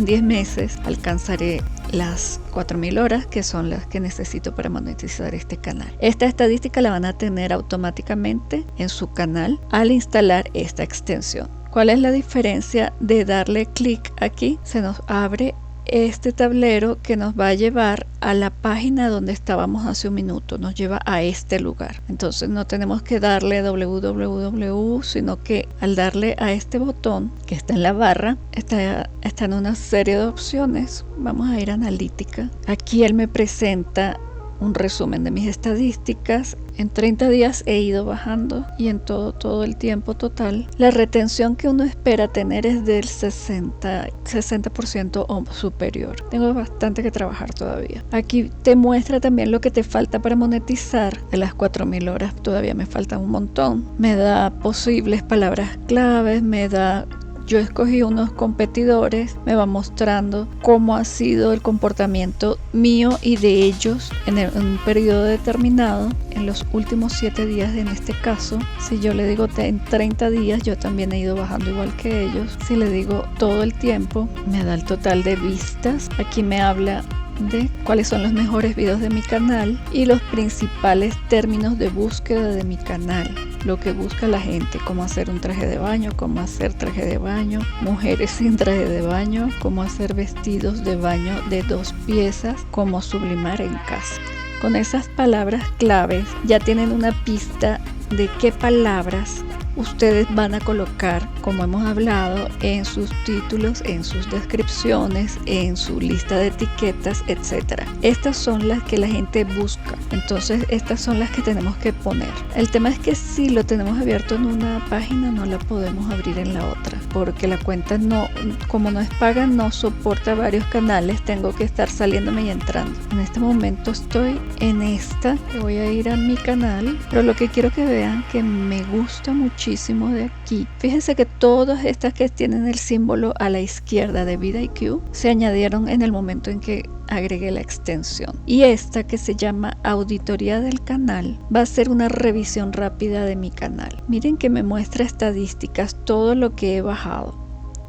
10 meses alcanzaré las 4000 horas, que son las que necesito para monetizar este canal. Esta estadística la van a tener automáticamente en su canal al instalar esta extensión. ¿Cuál es la diferencia de darle clic aquí? Se nos abre este tablero que nos va a llevar a la página donde estábamos hace un minuto. Nos lleva a este lugar. Entonces no tenemos que darle www, sino que al darle a este botón que está en la barra, está en una serie de opciones. Vamos a ir a analítica. Aquí él me presenta un resumen de mis estadísticas. En 30 días he ido bajando, y en todo el tiempo total la retención que uno espera tener es del 60% o superior. Tengo bastante que trabajar todavía. Aquí te muestra también lo que te falta para monetizar. De las 4000 horas todavía me faltan un montón. Me da posibles palabras claves, me da yo escogí unos competidores, me va mostrando cómo ha sido el comportamiento mío y de ellos en un periodo determinado, en los últimos 7 días en este caso. Si yo le digo en 30 días, yo también he ido bajando igual que ellos. Si le digo todo el tiempo, me da el total de vistas. Aquí me habla de cuáles son los mejores videos de mi canal y los principales términos de búsqueda de mi canal, lo que busca la gente: cómo hacer un traje de baño, cómo hacer traje de baño, mujeres sin traje de baño, cómo hacer vestidos de baño de 2 piezas, cómo sublimar en casa. Con esas palabras claves ya tienen una pista de qué palabras ustedes van a colocar, como hemos hablado, en sus títulos, en sus descripciones, en su lista de etiquetas, etc. Estas son las que la gente busca, entonces estas son las que tenemos que poner. El tema es que si lo tenemos abierto en una página, no la podemos abrir en la otra, porque la cuenta no, como no es paga, no soporta varios canales, tengo que estar saliéndome y entrando. En este momento estoy en esta, voy a ir a mi canal, pero lo que quiero que vean que me gusta muchísimo de aquí, fíjense que todas estas que tienen el símbolo a la izquierda de vidIQ se añadieron en el momento en que agregué la extensión, y esta que se llama auditoría del canal va a ser una revisión rápida de mi canal. Miren que me muestra estadísticas, todo lo que he bajado.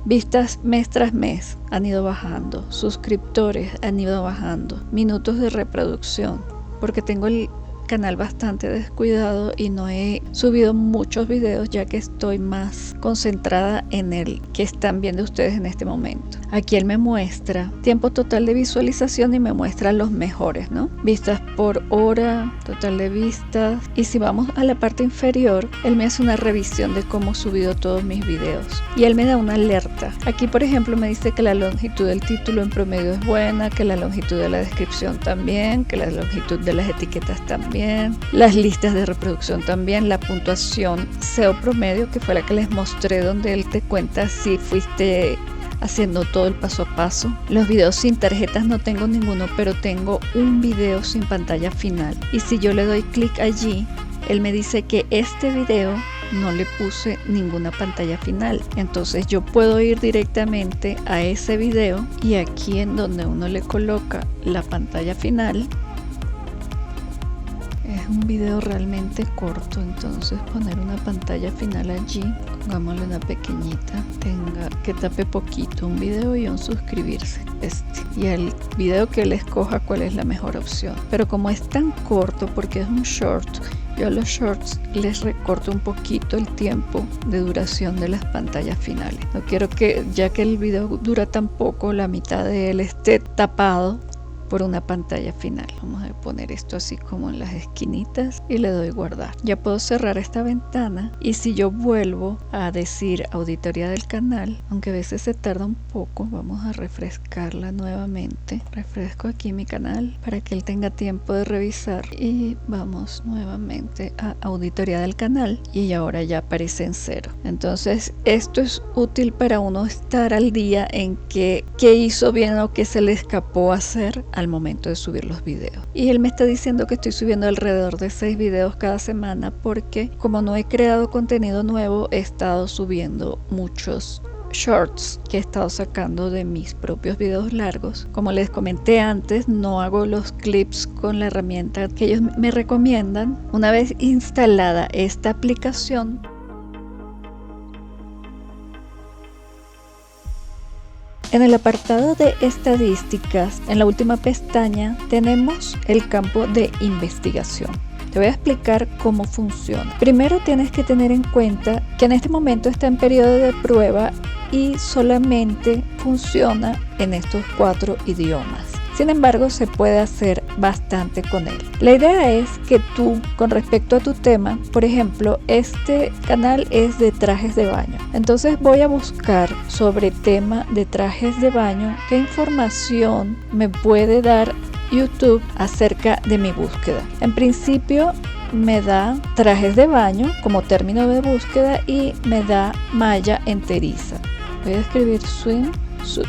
Vistas mes tras mes han ido bajando, suscriptores han ido bajando, minutos de reproducción, porque tengo el canal bastante descuidado y no he subido muchos videos, ya que estoy más concentrada en el que están viendo ustedes en este momento. Aquí él me muestra tiempo total de visualización y me muestra los mejores, ¿no? Vistas por hora, total de vistas, y si vamos a la parte inferior, él me hace una revisión de cómo he subido todos mis videos y él me da una alerta. Aquí por ejemplo me dice que la longitud del título en promedio es buena, que la longitud de la descripción también, que la longitud de las etiquetas también, las listas de reproducción también, la puntuación SEO promedio, que fue la que les mostré, donde él te cuenta si fuiste haciendo todo el paso a paso. Los videos sin tarjetas no tengo ninguno, pero tengo un video sin pantalla final, y si yo le doy clic allí, él me dice que este video no le puse ninguna pantalla final, entonces yo puedo ir directamente a ese video y aquí en donde uno le coloca la pantalla final. Es un video realmente corto, entonces poner una pantalla final allí, pongámosle una pequeñita, que tape poquito, un video y un suscribirse, y el video que él escoja cuál es la mejor opción. Pero como es tan corto, porque es un short, yo a los shorts les recorto un poquito el tiempo de duración de las pantallas finales. No quiero que, ya que el video dura tan poco, la mitad de él esté tapado por una pantalla final. Vamos a poner esto así como en las esquinitas y le doy guardar. Ya puedo cerrar esta ventana, y si yo vuelvo a decir auditoría del canal, aunque a veces se tarda un poco, vamos a refrescarla nuevamente. Refresco aquí mi canal para que él tenga tiempo de revisar y vamos nuevamente a auditoría del canal, y ahora ya aparece en 0. Entonces esto es útil para uno estar al día en qué hizo bien o qué se le escapó hacer al momento de subir los videos. Y él me está diciendo que estoy subiendo alrededor de 6 videos cada semana, porque como no he creado contenido nuevo, he estado subiendo muchos shorts que he estado sacando de mis propios videos largos. Como les comenté antes, no hago los clips con la herramienta que ellos me recomiendan. Una vez instalada esta aplicación, en el apartado de estadísticas, en la última pestaña, tenemos el campo de investigación. Te voy a explicar cómo funciona. Primero tienes que tener en cuenta que en este momento está en periodo de prueba y solamente funciona en estos 4 idiomas. Sin embargo, se puede hacer bastante con él. La idea es que tú, con respecto a tu tema, por ejemplo, este canal es de trajes de baño. Entonces voy a buscar sobre tema de trajes de baño, qué información me puede dar YouTube acerca de mi búsqueda. En principio me da trajes de baño como término de búsqueda y me da malla enteriza. Voy a escribir swimsuit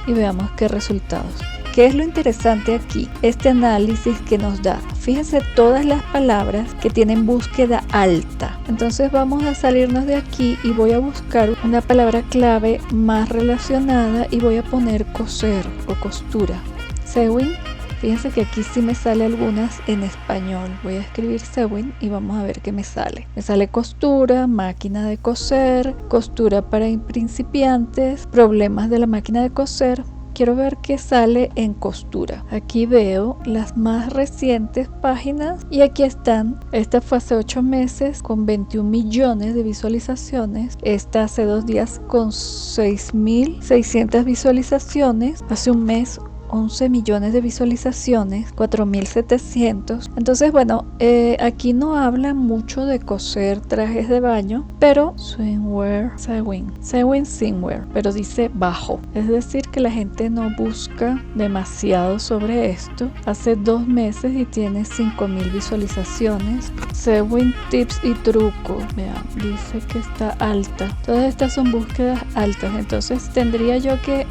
y veamos qué resultados. ¿Qué es lo interesante aquí? Este análisis que nos da fíjense todas las palabras que tienen búsqueda alta. Entonces vamos a salirnos de aquí y voy a buscar una palabra clave más relacionada y voy a poner coser o costura. Sewing. Fíjense que aquí sí me sale algunas en español. Voy a escribir sewing y vamos a ver qué me sale. Me sale costura, máquina de coser, costura para principiantes, problemas de la máquina de coser. Quiero ver qué sale en costura. Aquí veo las más recientes páginas y aquí están. Esta fue hace 8 meses con 21 millones de visualizaciones. Esta hace 2 días con 6.600 visualizaciones. Hace un mes 11 millones de visualizaciones, 4.700. Entonces, bueno, aquí no habla mucho de coser trajes de baño, pero swimwear, swimwear, pero dice bajo. Es decir, que la gente no busca demasiado sobre esto. Hace 2 meses y tiene 5.000 visualizaciones. Sewing tips y trucos. Vean, dice que está alta. Todas estas son búsquedas altas. Entonces, tendría yo que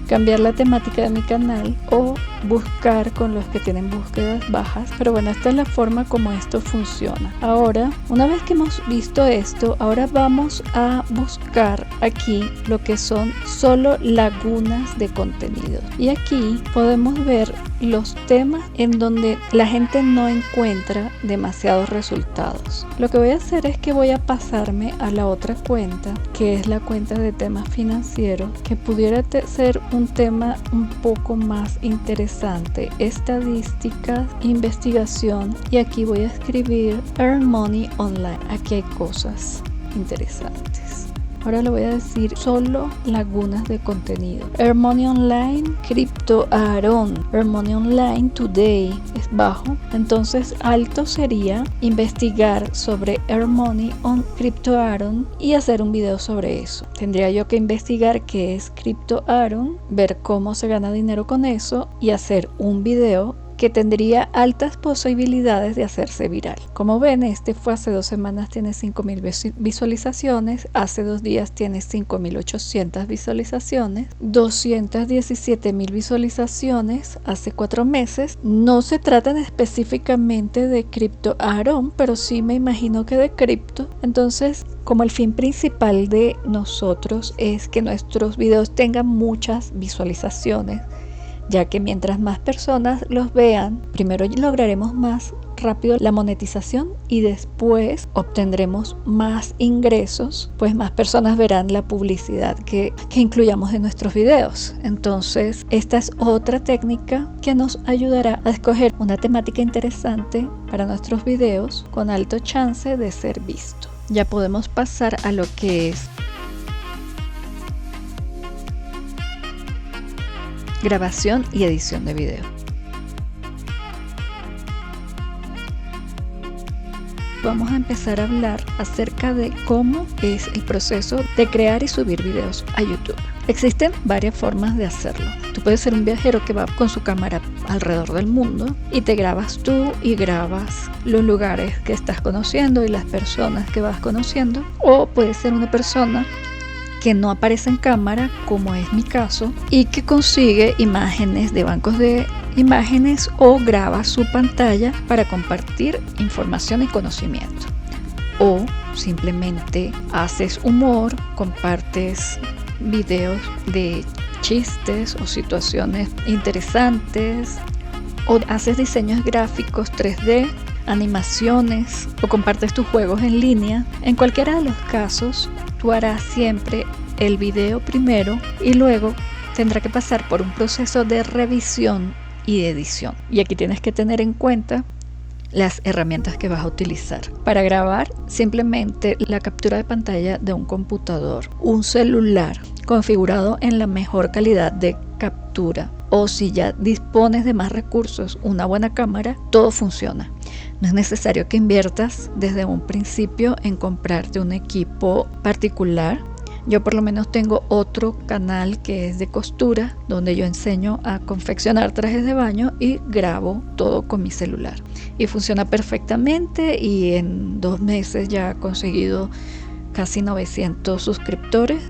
cambiar la temática de mi canal o buscar con los que tienen búsquedas bajas, pero bueno, esta es la forma como esto funciona. Ahora, una vez que hemos visto esto, ahora vamos a buscar aquí lo que son solo lagunas de contenido, y aquí podemos ver los temas en donde la gente no encuentra demasiados resultados. Lo que voy a hacer es que voy a pasarme a la otra cuenta, que es la cuenta de temas financieros, que pudiera ser un tema un poco más interesante: estadísticas, investigación, y aquí voy a escribir Earn Money Online. Aquí hay cosas interesantes. Ahora le voy a decir solo lagunas de contenido. Earn Money Online, Crypto Aaron. Earn Money Online Today es bajo. Entonces alto sería investigar sobre Earn Money on Crypto Aaron y hacer un video sobre eso. Tendría yo que investigar qué es Crypto Aaron, ver cómo se gana dinero con eso y hacer un video que tendría altas posibilidades de hacerse viral. Como ven, este fue hace 2 semanas, tiene 5.000 visualizaciones, hace 2 días tiene 5.800 visualizaciones, 217.000 visualizaciones hace 4 meses. No se tratan específicamente de Crypto Aaron, pero sí me imagino que de cripto. Entonces, como el fin principal de nosotros es que nuestros videos tengan muchas visualizaciones, ya que mientras más personas los vean, primero lograremos más rápido la monetización y después obtendremos más ingresos, pues más personas verán la publicidad que incluyamos en nuestros videos. Entonces, esta es otra técnica que nos ayudará a escoger una temática interesante para nuestros videos con alto chance de ser visto. Ya podemos pasar a lo que es grabación y edición de video. Vamos a empezar a hablar acerca de cómo es el proceso de crear y subir videos a YouTube. Existen varias formas de hacerlo. Tú puedes ser un viajero que va con su cámara alrededor del mundo y te grabas tú y grabas los lugares que estás conociendo y las personas que vas conociendo. O puedes ser una persona que no aparece en cámara, como es mi caso, y que consigue imágenes de bancos de imágenes o graba su pantalla para compartir información y conocimiento. O simplemente haces humor, compartes videos de chistes o situaciones interesantes, o haces diseños gráficos 3D, animaciones, o compartes tus juegos en línea. En cualquiera de los casos, tú harás siempre el video primero y luego tendrá que pasar por un proceso de revisión y de edición. Y aquí tienes que tener en cuenta las herramientas que vas a utilizar. Para grabar, simplemente la captura de pantalla de un computador, un celular configurado en la mejor calidad de captura, o si ya dispones de más recursos, una buena cámara, todo funciona. No es necesario que inviertas desde un principio en comprarte un equipo particular. Yo por lo menos tengo otro canal que es de costura, donde yo enseño a confeccionar trajes de baño y grabo todo con mi celular. Y funciona perfectamente, y en 2 meses ya he conseguido casi 900 suscriptores.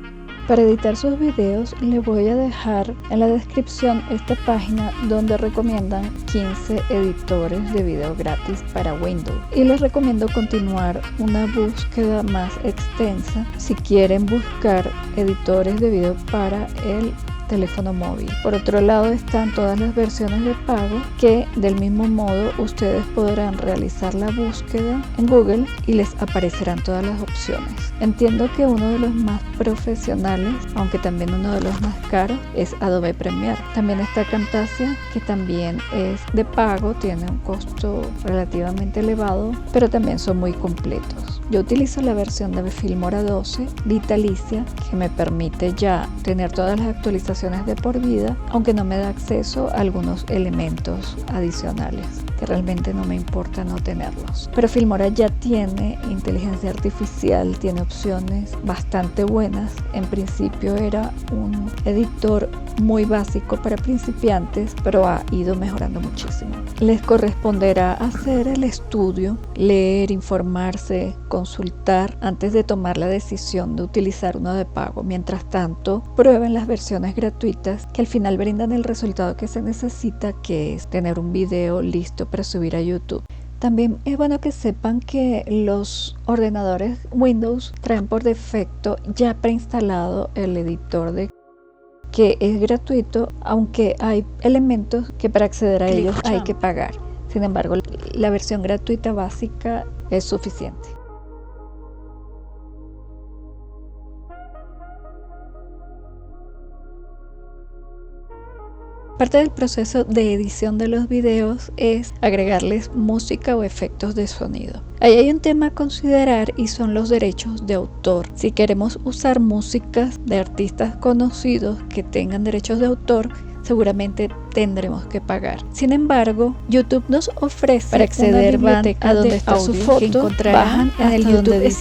Para editar sus videos les voy a dejar en la descripción esta página donde recomiendan 15 editores de video gratis para Windows, y les recomiendo continuar una búsqueda más extensa si quieren buscar editores de video para el teléfono móvil. Por otro lado están todas las versiones de pago, que del mismo modo ustedes podrán realizar la búsqueda en Google y les aparecerán todas las opciones. Entiendo que uno de los más profesionales, aunque también uno de los más caros, es Adobe Premiere. También está Camtasia, que también es de pago, tiene un costo relativamente elevado, pero también son muy completos. Yo utilizo la versión de Filmora 12 vitalicia, que me permite ya tener todas las actualizaciones de por vida, aunque no me da acceso a algunos elementos adicionales que realmente no me importa no tenerlos. Pero Filmora ya tiene inteligencia artificial, tiene opciones bastante buenas. En principio era un editor muy básico para principiantes, pero ha ido mejorando muchísimo. Les corresponderá hacer el estudio, leer, informarse, consultar antes de tomar la decisión de utilizar uno de pago. Mientras tanto, prueben las versiones gratuitas, que al final brindan el resultado que se necesita, que es tener un video listo para subir a YouTube. También es bueno que sepan que los ordenadores Windows traen por defecto ya preinstalado el editor que es gratuito, aunque hay elementos que para acceder a ellos hay que pagar. Sin embargo, la versión gratuita básica es suficiente. Parte del proceso de edición de los videos es agregarles música o efectos de sonido. Ahí hay un tema a considerar y son los derechos de autor. Si queremos usar músicas de artistas conocidos que tengan derechos de autor, seguramente tendremos que pagar. Sin embargo, YouTube nos ofrece para acceder a donde está su foto, bajan en el YouTube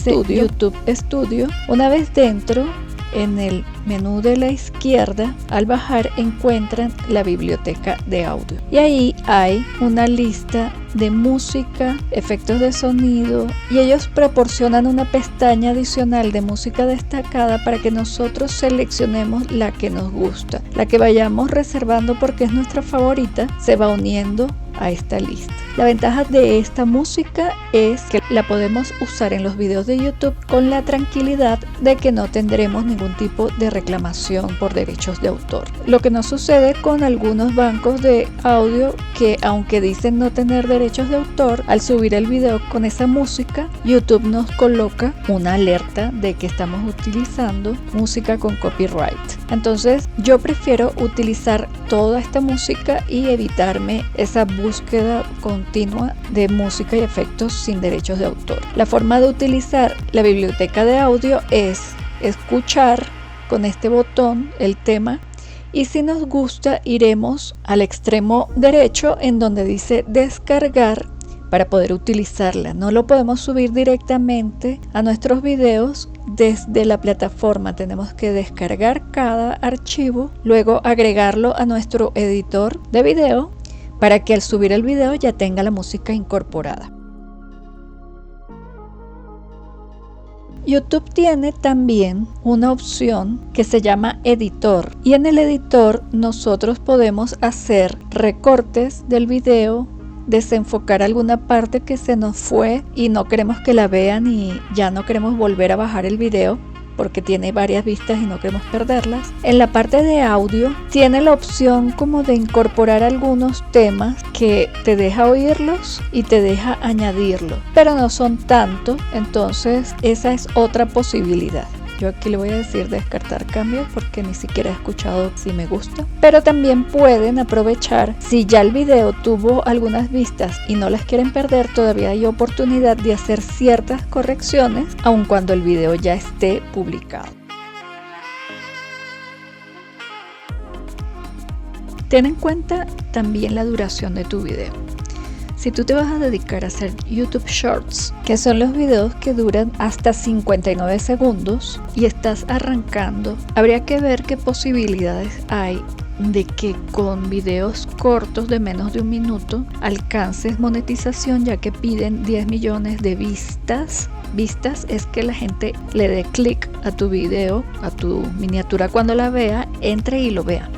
Studio. Una vez dentro, en el menú de la izquierda, al bajar encuentran la biblioteca de audio y ahí hay una lista de música, efectos de sonido, y ellos proporcionan una pestaña adicional de música destacada para que nosotros seleccionemos la que nos gusta. La que vayamos reservando porque es nuestra favorita se va uniendo a esta lista. La ventaja de esta música es que la podemos usar en los videos de YouTube con la tranquilidad de que no tendremos ningún tipo de reclamación por derechos de autor. Lo que no sucede con algunos bancos de audio, que aunque dicen no tener derechos de autor, al subir el video con esa música, YouTube nos coloca una alerta de que estamos utilizando música con copyright. Entonces yo prefiero utilizar toda esta música y evitarme esa búsqueda continua de música y efectos sin derechos de autor. La forma de utilizar la biblioteca de audio es escuchar con este botón el tema, y si nos gusta iremos al extremo derecho en donde dice descargar para poder utilizarla. No lo podemos subir directamente a nuestros videos desde la plataforma, tenemos que descargar cada archivo, luego agregarlo a nuestro editor de video para que al subir el video ya tenga la música incorporada. YouTube tiene también una opción que se llama editor, y en el editor nosotros podemos hacer recortes del video, desenfocar alguna parte que se nos fue y no queremos que la vean y ya no queremos volver a bajar el video porque tiene varias vistas y no queremos perderlas. En la parte de audio tiene la opción como de incorporar algunos temas que te deja oírlos y te deja añadirlos, pero no son tanto, entonces esa es otra posibilidad. Yo aquí le voy a decir descartar cambios porque ni siquiera he escuchado si me gusta. Pero también pueden aprovechar, si ya el video tuvo algunas vistas y no las quieren perder, todavía hay oportunidad de hacer ciertas correcciones aun cuando el video ya esté publicado. Ten en cuenta también la duración de tu video. Si tú te vas a dedicar a hacer YouTube Shorts, que son los videos que duran hasta 59 segundos y estás arrancando, habría que ver qué posibilidades hay de que con videos cortos de menos de un minuto alcances monetización, ya que piden 10 millones de vistas. Vistas es que la gente le dé clic a tu video, a tu miniatura cuando la vea, entre y lo vea.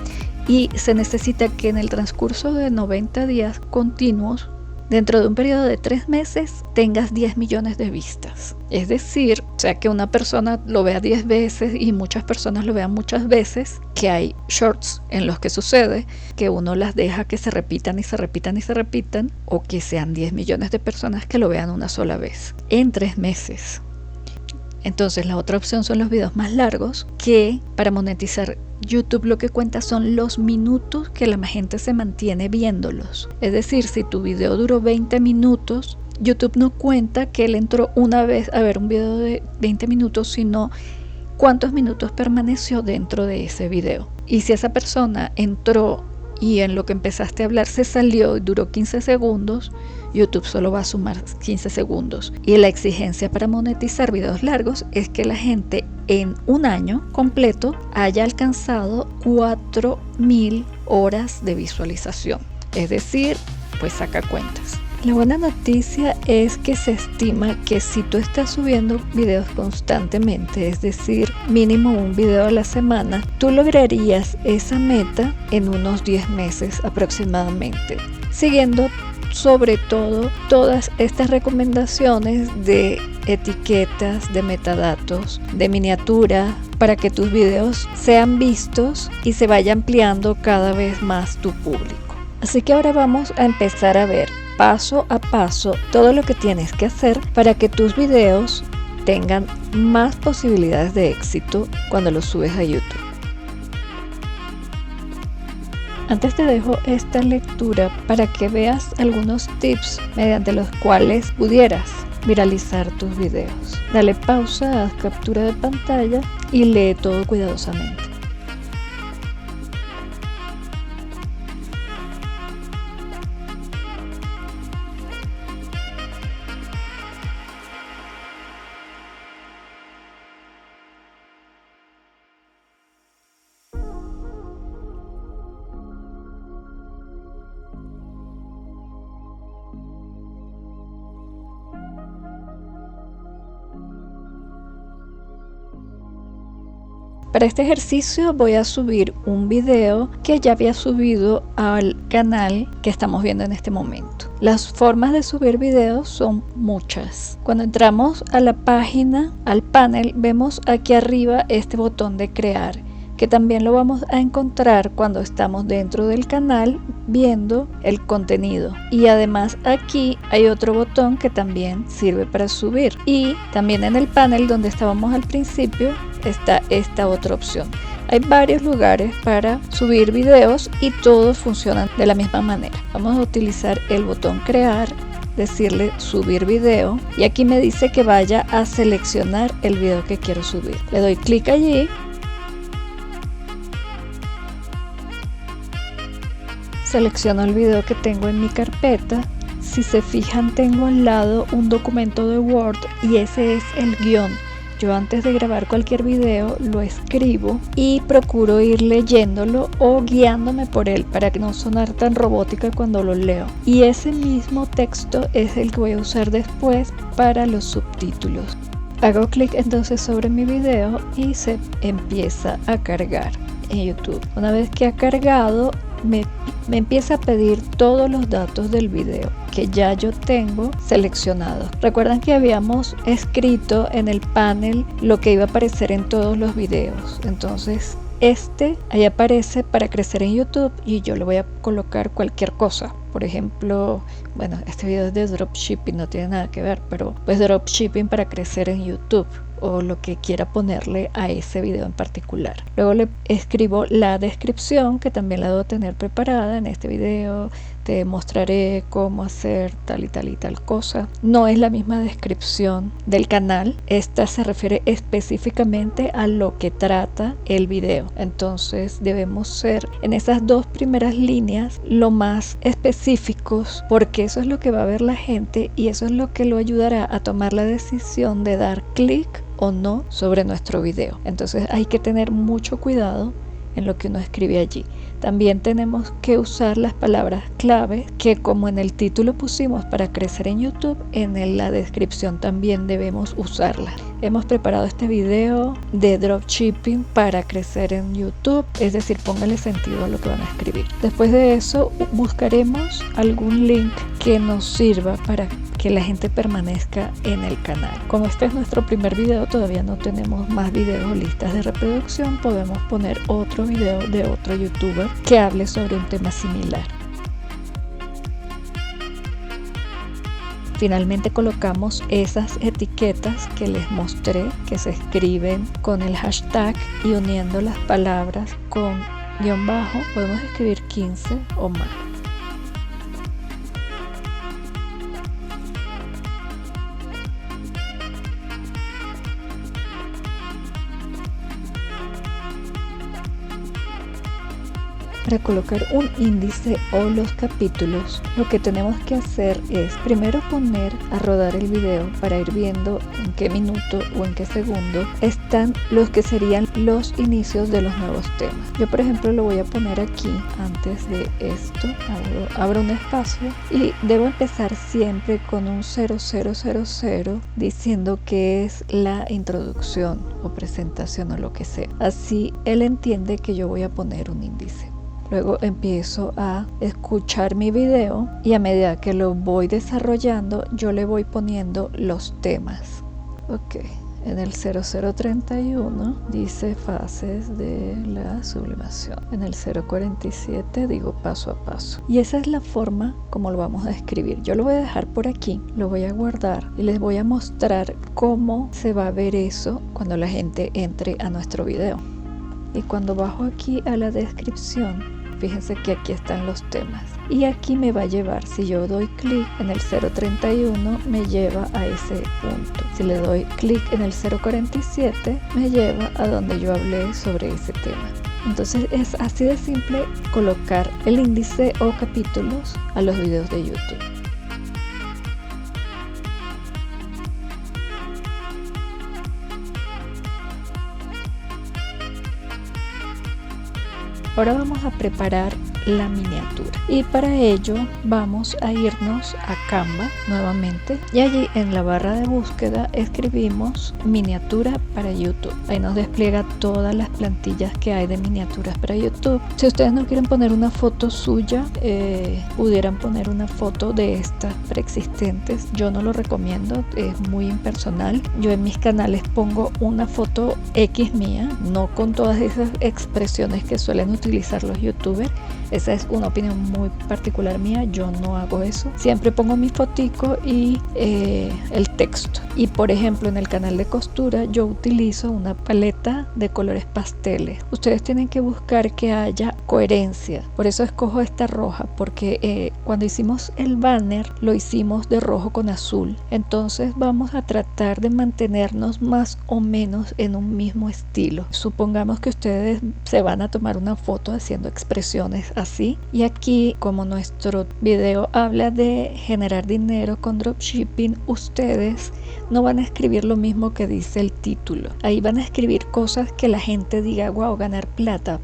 Y se necesita que en el transcurso de 90 días continuos, dentro de un periodo de 3 meses, tengas 10 millones de vistas. Es decir, o sea, que una persona lo vea 10 veces y muchas personas lo vean muchas veces, que hay shorts en los que sucede que uno las deja que se repitan y se repitan y se repitan, o que sean 10 millones de personas que lo vean una sola vez en 3 meses. Entonces la otra opción son los videos más largos, que para monetizar YouTube lo que cuenta son los minutos que la gente se mantiene viéndolos. Es decir, si tu video duró 20 minutos, YouTube no cuenta que él entró una vez a ver un video de 20 minutos, sino cuántos minutos permaneció dentro de ese video. Y si esa persona entró y en lo que empezaste a hablar se salió y duró 15 segundos, YouTube solo va a sumar 15 segundos. Y la exigencia para monetizar videos largos es que la gente en un año completo haya alcanzado 4.000 horas de visualización. Es decir, pues saca cuentas. La buena noticia es que se estima que si tú estás subiendo videos constantemente, es decir, mínimo un video a la semana, tú lograrías esa meta en unos 10 meses aproximadamente, siguiendo sobre todo todas estas recomendaciones de etiquetas, de metadatos, de miniatura, para que tus videos sean vistos y se vaya ampliando cada vez más tu público. Así que ahora vamos a empezar a ver paso a paso todo lo que tienes que hacer para que tus videos tengan más posibilidades de éxito cuando los subes a YouTube. Antes te dejo esta lectura para que veas algunos tips mediante los cuales pudieras viralizar tus videos. Dale pausa, haz captura de pantalla y lee todo cuidadosamente. Para este ejercicio voy a subir un video que ya había subido al canal que estamos viendo en este momento. Las formas de subir videos son muchas. Cuando entramos a la página, al panel, vemos aquí arriba este botón de crear, que también lo vamos a encontrar cuando estamos dentro del canal viendo el contenido. Y además aquí hay otro botón que también sirve para subir. Y también en el panel donde estábamos al principio está esta otra opción. Hay varios lugares para subir videos y todos funcionan de la misma manera. Vamos a utilizar el botón crear, decirle subir video, y aquí me dice que vaya a seleccionar el video que quiero subir. Le doy clic allí. Selecciono el video que tengo en mi carpeta. Si se fijan, tengo al lado un documento de Word y ese es el guión. Yo antes de grabar cualquier video lo escribo y procuro ir leyéndolo o guiándome por él para no sonar tan robótica cuando lo leo. Y ese mismo texto es el que voy a usar después para los subtítulos. Hago clic entonces sobre mi video y se empieza a cargar en YouTube. Una vez que ha cargado, me empieza a pedir todos los datos del video que ya yo tengo seleccionados. Recuerdan que habíamos escrito en el panel lo que iba a aparecer en todos los videos. Entonces ahí aparece para crecer en YouTube y yo le voy a colocar cualquier cosa. Por ejemplo, bueno, este video es de dropshipping, no tiene nada que ver, pero pues dropshipping para crecer en YouTube, o lo que quiera ponerle a ese video en particular. Luego le escribo la descripción, que también la debo tener preparada. En este video te mostraré cómo hacer tal y tal y tal cosa. No es la misma descripción del canal. Esta se refiere específicamente a lo que trata el video. Entonces debemos ser en esas dos primeras líneas lo más específicos, porque eso es lo que va a ver la gente y eso es lo que lo ayudará a tomar la decisión de dar clic o no sobre nuestro video. Entonces hay que tener mucho cuidado en lo que uno escribe allí. También tenemos que usar las palabras clave que, como en el título pusimos para crecer en YouTube, en la descripción también debemos usarlas. Hemos preparado este video de dropshipping para crecer en YouTube, es decir, póngale sentido a lo que van a escribir. Después de eso buscaremos algún link que nos sirva para que la gente permanezca en el canal. Como este es nuestro primer video, todavía no tenemos más videos o listas de reproducción, podemos poner otro video de otro youtuber que hable sobre un tema similar. Finalmente colocamos esas etiquetas que les mostré, que se escriben con el hashtag y uniendo las palabras con guión bajo, podemos escribir 15 o más. Para colocar un índice o los capítulos, lo que tenemos que hacer es primero poner a rodar el video para ir viendo en qué minuto o en qué segundo están los que serían los inicios de los nuevos temas. Yo, por ejemplo, lo voy a poner aquí antes de esto. Abro un espacio y debo empezar siempre con un 0000 diciendo que es la introducción o presentación o lo que sea. Así él entiende que yo voy a poner un índice. Luego empiezo a escuchar mi video y a medida que lo voy desarrollando yo le voy poniendo los temas. Ok, en el 0031 dice fases de la sublimación. En el 047 digo paso a paso. Y esa es la forma como lo vamos a escribir. Yo lo voy a dejar por aquí, lo voy a guardar y les voy a mostrar cómo se va a ver eso cuando la gente entre a nuestro video. Y cuando bajo aquí a la descripción, fíjense que aquí están los temas y aquí me va a llevar, si yo doy clic en el 031 me lleva a ese punto, si le doy clic en el 047 me lleva a donde yo hablé sobre ese tema. Entonces es así de simple colocar el índice o capítulos a los videos de YouTube. Ahora vamos a preparar la miniatura y para ello vamos a irnos a Canva nuevamente y allí en la barra de búsqueda escribimos miniatura para YouTube. Ahí nos despliega todas las plantillas que hay de miniaturas para YouTube. Si ustedes no quieren poner una foto suya, pudieran poner una foto de estas preexistentes. Yo no lo recomiendo, es muy impersonal. Yo en mis canales pongo una foto X mía, no con todas esas expresiones que suelen utilizar los youtubers. Esa es una opinión muy particular mía, yo no hago eso. Siempre pongo mi fotico y el texto. Y por ejemplo en el canal de costura yo utilizo una paleta de colores pasteles. Ustedes tienen que buscar que haya coherencia. Por eso escojo esta roja, porque cuando hicimos el banner lo hicimos de rojo con azul. Entonces vamos a tratar de mantenernos más o menos en un mismo estilo. Supongamos que ustedes se van a tomar una foto haciendo expresiones así, y aquí como nuestro video habla de generar dinero con dropshipping, ustedes no van a escribir lo mismo que dice el título. Ahí van a escribir cosas que la gente diga: wow, ganar plata,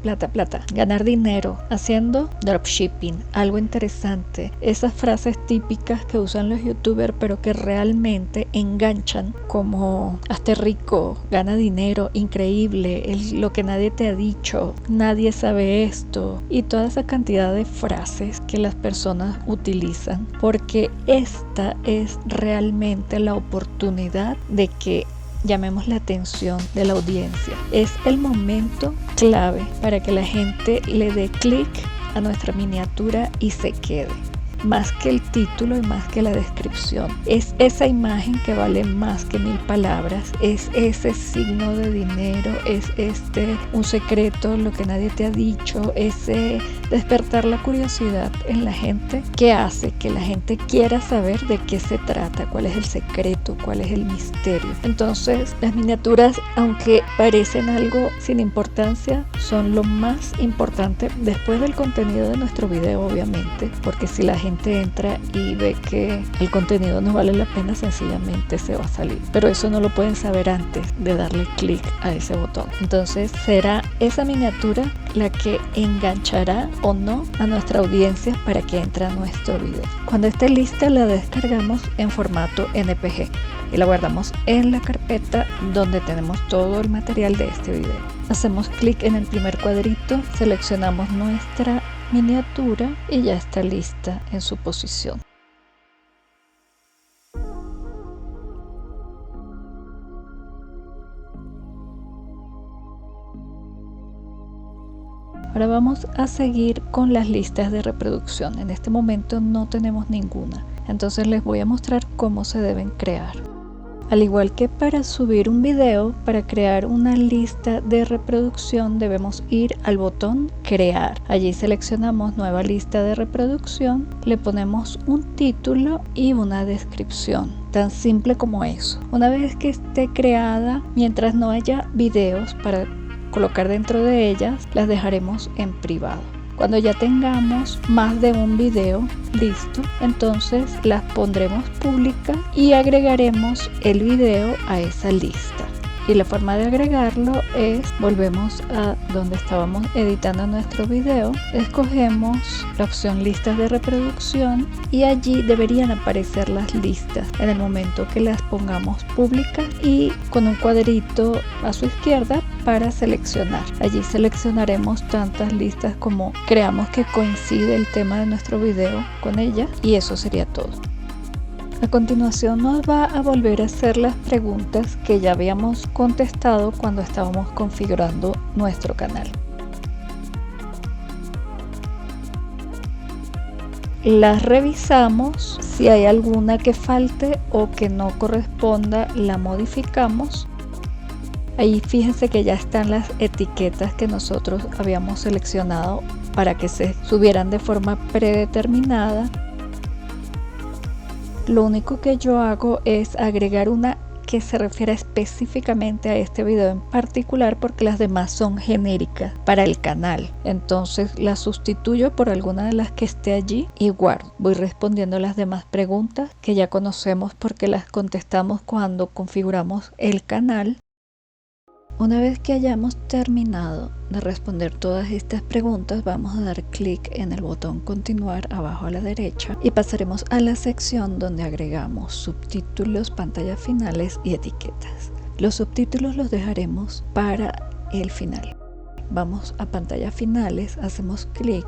ganar dinero haciendo dropshipping, algo interesante. Esas frases típicas que usan los youtubers pero que realmente enganchan, como hazte rico, gana dinero, increíble, es lo que nadie te ha dicho, nadie sabe esto, y toda esa cantidad de frases que las personas utilizan, porque esta es realmente la oportunidad de que llamemos la atención de la audiencia. Es el momento clave para que la gente le dé clic a nuestra miniatura y se quede. Más que el título y más que la descripción, es esa imagen que vale más que 1000 palabras, es ese signo de dinero, es un secreto, lo que nadie te ha dicho, ese despertar la curiosidad en la gente que hace que la gente quiera saber de qué se trata, cuál es el secreto, cuál es el misterio. Entonces las miniaturas, aunque parecen algo sin importancia, son lo más importante después del contenido de nuestro video, obviamente, porque si la gente gente entra y ve que el contenido no vale la pena, sencillamente se va a salir. Pero eso no lo pueden saber antes de darle clic a ese botón. Entonces será esa miniatura la que enganchará o no a nuestra audiencia para que entre a nuestro video. Cuando esté lista, la descargamos en formato NPG y la guardamos en la carpeta donde tenemos todo el material de este video. Hacemos clic en el primer cuadrito, seleccionamos nuestra miniatura y ya está lista en su posición. Ahora vamos a seguir con las listas de reproducción. En este momento no tenemos ninguna, entonces les voy a mostrar cómo se deben crear. Al igual que para subir un video, para crear una lista de reproducción debemos ir al botón crear. Allí seleccionamos nueva lista de reproducción, le ponemos un título y una descripción. Tan simple como eso. Una vez que esté creada, mientras no haya videos para colocar dentro de ellas, las dejaremos en privado. Cuando ya tengamos más de un video listo, entonces las pondremos públicas y agregaremos el video a esa lista. Y la forma de agregarlo es, volvemos a donde estábamos editando nuestro video, escogemos la opción listas de reproducción y allí deberían aparecer las listas en el momento que las pongamos públicas y con un cuadrito a su izquierda para seleccionar. Allí seleccionaremos tantas listas como creamos que coincide el tema de nuestro video con ella y eso sería todo. A continuación nos va a volver a hacer las preguntas que ya habíamos contestado cuando estábamos configurando nuestro canal. Las revisamos, si hay alguna que falte o que no corresponda la modificamos. Ahí fíjense que ya están las etiquetas que nosotros habíamos seleccionado para que se subieran de forma predeterminada. Lo único que yo hago es agregar una que se refiere específicamente a este video en particular porque las demás son genéricas para el canal. Entonces las sustituyo por alguna de las que esté allí y guardo. Voy respondiendo las demás preguntas que ya conocemos porque las contestamos cuando configuramos el canal. Una vez que hayamos terminado de responder todas estas preguntas, vamos a dar clic en el botón continuar abajo a la derecha y pasaremos a la sección donde agregamos subtítulos, pantallas finales y etiquetas. Los subtítulos los dejaremos para el final. Vamos a pantallas finales, hacemos clic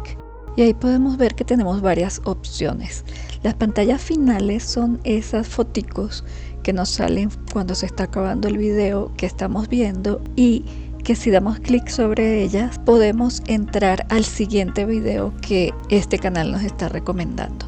y ahí podemos ver que tenemos varias opciones. Las pantallas finales son esas foticos que nos salen cuando se está acabando el video que estamos viendo y que si damos clic sobre ellas podemos entrar al siguiente video que este canal nos está recomendando.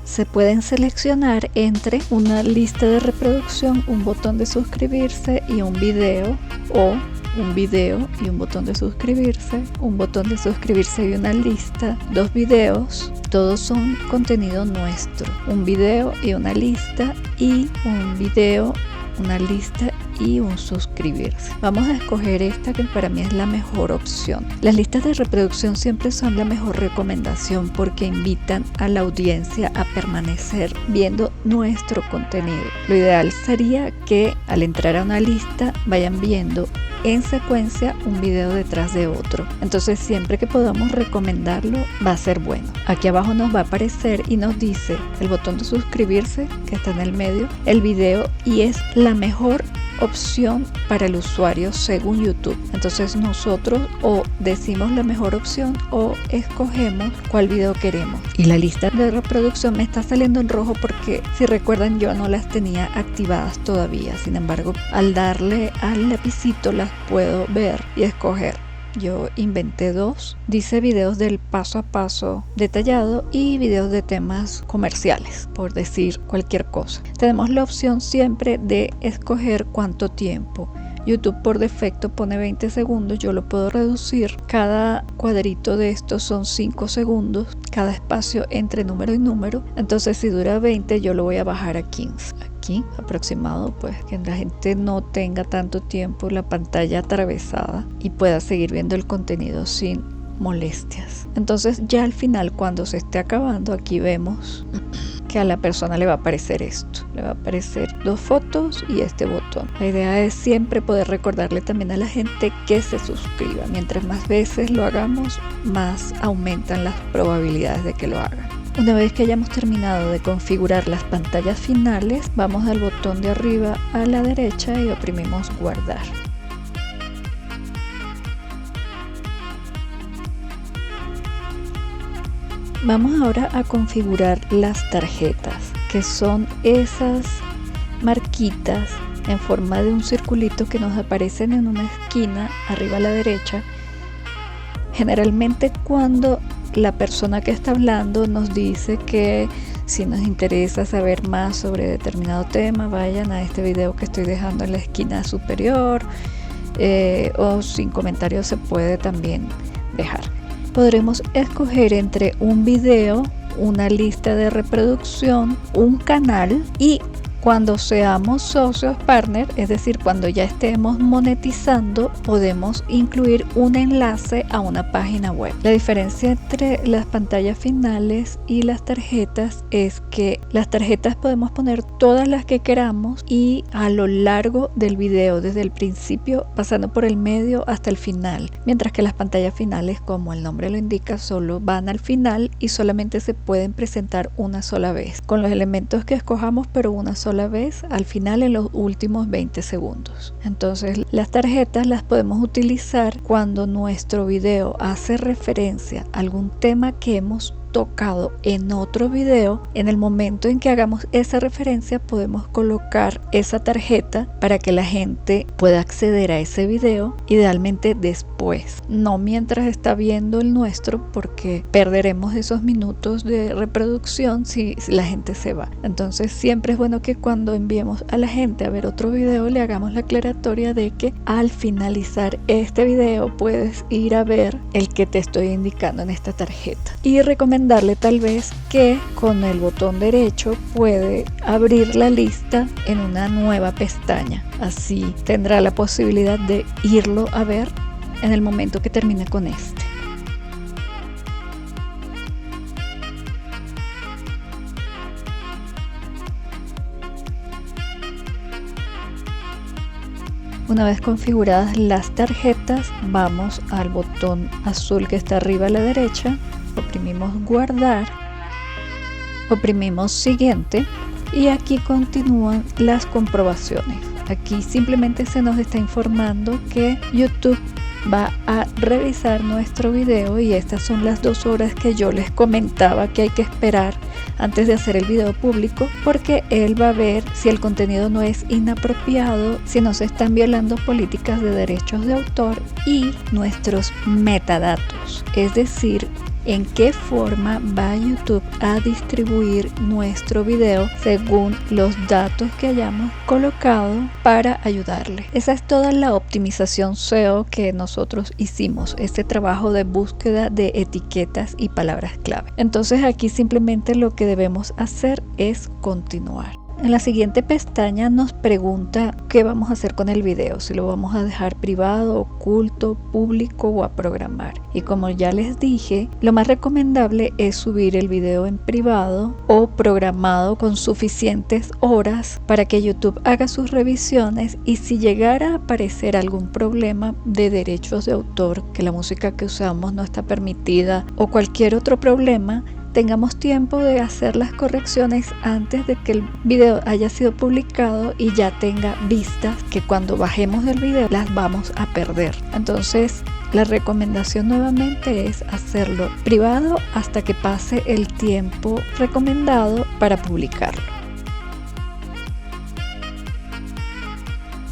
Se pueden seleccionar entre una lista de reproducción, un botón de suscribirse y un video, o un video y un botón de suscribirse, un botón de suscribirse y una lista, dos videos, todos son contenido nuestro, un video y una lista y un video, una lista y un suscribirse. Vamos a escoger esta que para mí es la mejor opción. Las listas de reproducción siempre son la mejor recomendación porque invitan a la audiencia a permanecer viendo nuestro contenido. Lo ideal sería que al entrar a una lista vayan viendo en secuencia un video detrás de otro. Entonces siempre que podamos recomendarlo va a ser bueno. Aquí abajo nos va a aparecer y nos dice el botón de suscribirse que está en el medio, el video y es la mejor opción para el usuario según YouTube. Entonces nosotros o decimos la mejor opción o escogemos cuál video queremos. Y la lista de reproducción me está saliendo en rojo porque si recuerdan yo no las tenía activadas todavía. Sin embargo, al darle al lapicito las puedo ver y escoger. Yo inventé dos, dice videos del paso a paso detallado y videos de temas comerciales, por decir cualquier cosa. Tenemos la opción siempre de escoger cuánto tiempo. YouTube por defecto pone 20 segundos, yo lo puedo reducir. Cada cuadrito de estos son 5 segundos, cada espacio entre número y número. Entonces si dura 20 yo lo voy a bajar a 15. Aquí aproximado, pues que la gente no tenga tanto tiempo la pantalla atravesada y pueda seguir viendo el contenido sin molestias. Entonces ya al final, cuando se esté acabando, aquí vemos que a la persona le va a aparecer esto, le va a aparecer 2 fotos y este botón. La idea es siempre poder recordarle también a la gente que se suscriba. Mientras más veces lo hagamos, más aumentan las probabilidades de que lo hagan. Una vez que hayamos terminado de configurar las pantallas finales, vamos al botón de arriba a la derecha y oprimimos guardar. Vamos ahora a configurar las tarjetas, que son esas marquitas en forma de un circulito que nos aparecen en una esquina arriba a la derecha. Generalmente cuando la persona que está hablando nos dice que si nos interesa saber más sobre determinado tema, vayan a este video que estoy dejando en la esquina superior, o sin comentarios se puede también dejar. Podremos escoger entre un video, una lista de reproducción, un canal y cuando seamos socios partner, es decir, cuando ya estemos monetizando, podemos incluir un enlace a una página web. La diferencia entre las pantallas finales y las tarjetas es que las tarjetas podemos poner todas las que queramos y a lo largo del video, desde el principio, pasando por el medio hasta el final. Mientras que las pantallas finales, como el nombre lo indica, solo van al final y solamente se pueden presentar una sola vez, con los elementos que escojamos, pero una sola vez al final en los últimos 20 segundos. Entonces las tarjetas las podemos utilizar cuando nuestro video hace referencia a algún tema que hemos tocado en otro video. En el momento en que hagamos esa referencia podemos colocar esa tarjeta para que la gente pueda acceder a ese video, idealmente después, no mientras está viendo el nuestro, porque perderemos esos minutos de reproducción si la gente se va. Entonces siempre es bueno que cuando enviemos a la gente a ver otro video le hagamos la aclaratoria de que al finalizar este video puedes ir a ver el que te estoy indicando en esta tarjeta, y recomendarle tal vez que con el botón derecho puede abrir la lista en una nueva pestaña. Así tendrá la posibilidad de irlo a ver en el momento que termine con este. Una vez configuradas las tarjetas, vamos al botón azul que está arriba a la derecha, oprimimos guardar, oprimimos siguiente y aquí continúan las comprobaciones. Aquí simplemente se nos está informando que YouTube va a revisar nuestro video y estas son las 2 horas que yo les comentaba que hay que esperar antes de hacer el video público, porque él va a ver si el contenido no es inapropiado, si no se están violando políticas de derechos de autor y nuestros metadatos, es decir, en qué forma va YouTube a distribuir nuestro video según los datos que hayamos colocado para ayudarle. Esa es toda la optimización SEO que nosotros hicimos, este trabajo de búsqueda de etiquetas y palabras clave. Entonces aquí simplemente lo que debemos hacer es continuar. En la siguiente pestaña nos pregunta qué vamos a hacer con el video, si lo vamos a dejar privado, oculto, público o a programar. Y como ya les dije, lo más recomendable es subir el video en privado o programado con suficientes horas para que YouTube haga sus revisiones, y si llegara a aparecer algún problema de derechos de autor, que la música que usamos no está permitida o cualquier otro problema, tengamos tiempo de hacer las correcciones antes de que el video haya sido publicado y ya tenga vistas, que cuando bajemos el video las vamos a perder. Entonces la recomendación nuevamente es hacerlo privado hasta que pase el tiempo recomendado para publicarlo.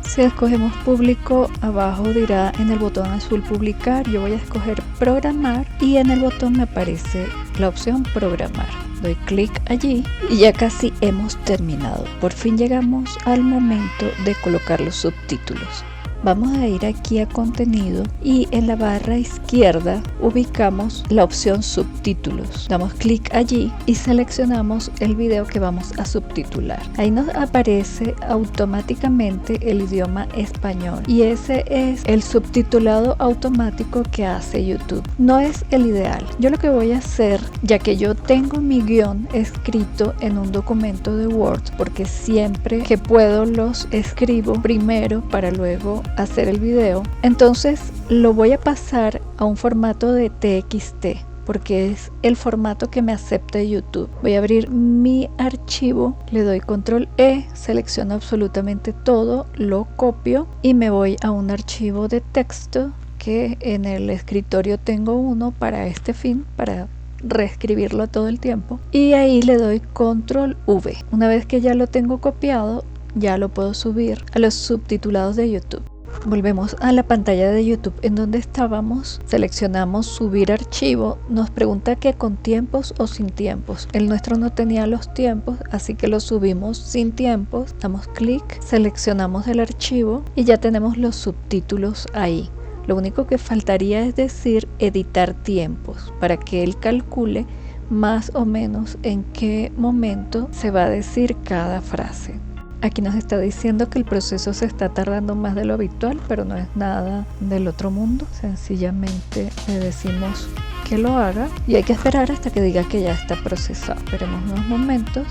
Si escogemos público, abajo dirá en el botón azul publicar, yo voy a escoger programar y en el botón me aparece la opción programar. Doy clic allí y ya casi hemos terminado. Por fin llegamos al momento de colocar los subtítulos. Vamos a ir aquí a contenido y en la barra izquierda ubicamos la opción subtítulos. Damos clic allí y seleccionamos el video que vamos a subtitular. Ahí nos aparece automáticamente el idioma español y ese es el subtitulado automático que hace YouTube. No es el ideal. Yo lo que voy a hacer, ya que yo tengo mi guión escrito en un documento de Word, porque siempre que puedo los escribo primero para luego hacer el video, entonces lo voy a pasar a un formato de TXT porque es el formato que me acepta YouTube. Voy a abrir mi archivo, le doy control E, selecciono absolutamente todo, lo copio y me voy a un archivo de texto que en el escritorio tengo uno para este fin, para reescribirlo todo el tiempo, y ahí le doy control V. Una vez que ya lo tengo copiado, ya lo puedo subir a los subtitulados de YouTube. Volvemos a la pantalla de YouTube en donde estábamos, seleccionamos subir archivo, nos pregunta que con tiempos o sin tiempos. El nuestro no tenía los tiempos, así que lo subimos sin tiempos. Damos clic, seleccionamos el archivo y ya tenemos los subtítulos ahí. Lo único que faltaría es decir editar tiempos para que él calcule más o menos en qué momento se va a decir cada frase. Aquí nos está diciendo que el proceso se está tardando más de lo habitual, pero no es nada del otro mundo. Sencillamente le decimos que lo haga y hay que esperar hasta que diga que ya está procesado. Esperemos unos momentos.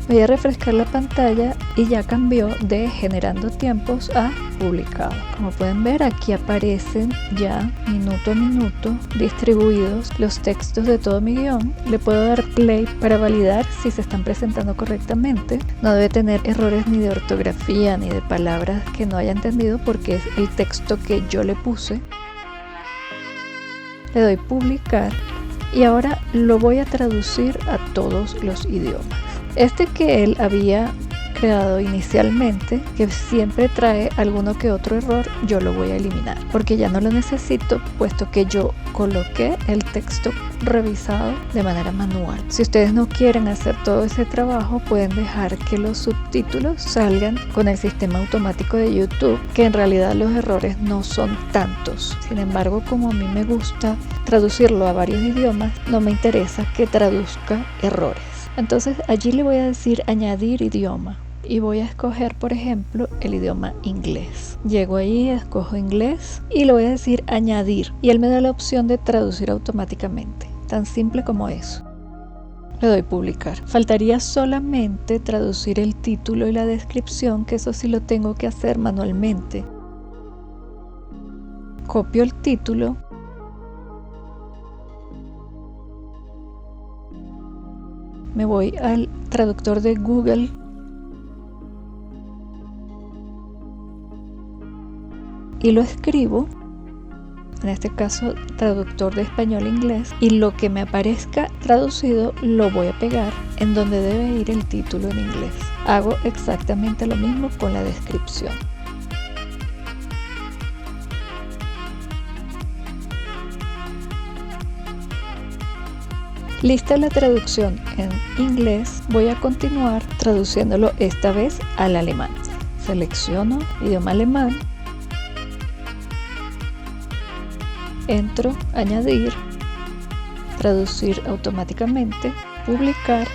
Voy a refrescar la pantalla y ya cambió de generando tiempos a publicado. Como pueden ver, aquí aparecen ya minuto a minuto distribuidos los textos de todo mi guión. Le puedo dar play para validar si se están presentando correctamente. No debe tener errores ni de ortografía ni de palabras que no haya entendido porque es el texto que yo le puse. Le doy publicar y ahora lo voy a traducir a todos los idiomas. Este que él había creado inicialmente, que siempre trae alguno que otro error, yo lo voy a eliminar porque ya no lo necesito, puesto que yo coloqué el texto revisado de manera manual. Si ustedes no quieren hacer todo ese trabajo, pueden dejar que los subtítulos salgan con el sistema automático de YouTube, que en realidad los errores no son tantos. Sin embargo, como a mí me gusta traducirlo a varios idiomas, no me interesa que traduzca errores. Entonces allí le voy a decir añadir idioma y voy a escoger, por ejemplo, el idioma inglés. Llego ahí, escojo inglés y le voy a decir añadir y él me da la opción de traducir automáticamente. Tan simple como eso. Le doy publicar. Faltaría solamente traducir el título y la descripción, que eso sí lo tengo que hacer manualmente. Copio el título. Me voy al traductor de Google y lo escribo, en este caso traductor de español-inglés, y lo que me aparezca traducido lo voy a pegar en donde debe ir el título en inglés. Hago exactamente lo mismo con la descripción. Lista la traducción en inglés, voy a continuar traduciéndolo esta vez al alemán. Selecciono idioma alemán, entro, añadir, traducir automáticamente, publicar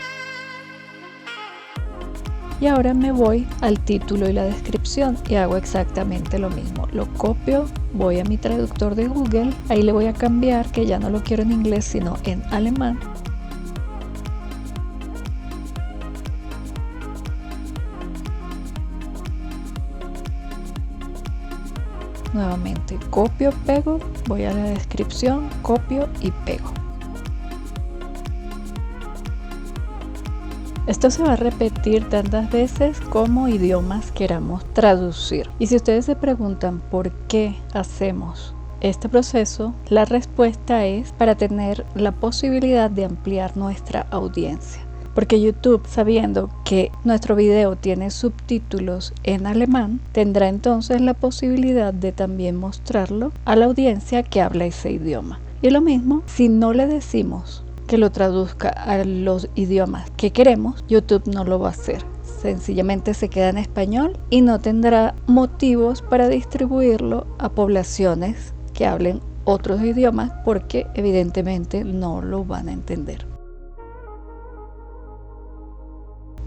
y ahora me voy al título y la descripción y hago exactamente lo mismo. Lo copio, voy a mi traductor de Google, ahí le voy a cambiar que ya no lo quiero en inglés sino en alemán. Nuevamente copio, pego, voy a la descripción, copio y pego. Esto se va a repetir tantas veces como idiomas queramos traducir. Y si ustedes se preguntan por qué hacemos este proceso, la respuesta es para tener la posibilidad de ampliar nuestra audiencia. Porque YouTube, sabiendo que nuestro video tiene subtítulos en alemán, tendrá entonces la posibilidad de también mostrarlo a la audiencia que habla ese idioma. Y lo mismo, si no le decimos que lo traduzca a los idiomas que queremos, YouTube no lo va a hacer. sencillamente se queda en español y no tendrá motivos para distribuirlo a poblaciones que hablen otros idiomas porque evidentemente no lo van a entender.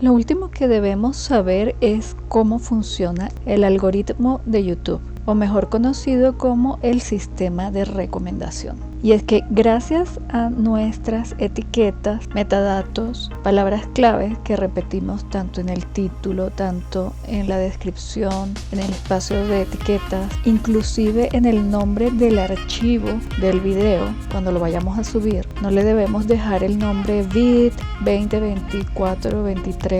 Lo último que debemos saber es cómo funciona el algoritmo de YouTube, o mejor conocido como el sistema de recomendación. Y es que gracias a nuestras etiquetas, metadatos, palabras claves que repetimos tanto en el título, tanto en la descripción, en el espacio de etiquetas, inclusive en el nombre del archivo del video, cuando lo vayamos a subir, no le debemos dejar el nombre vid 2024 23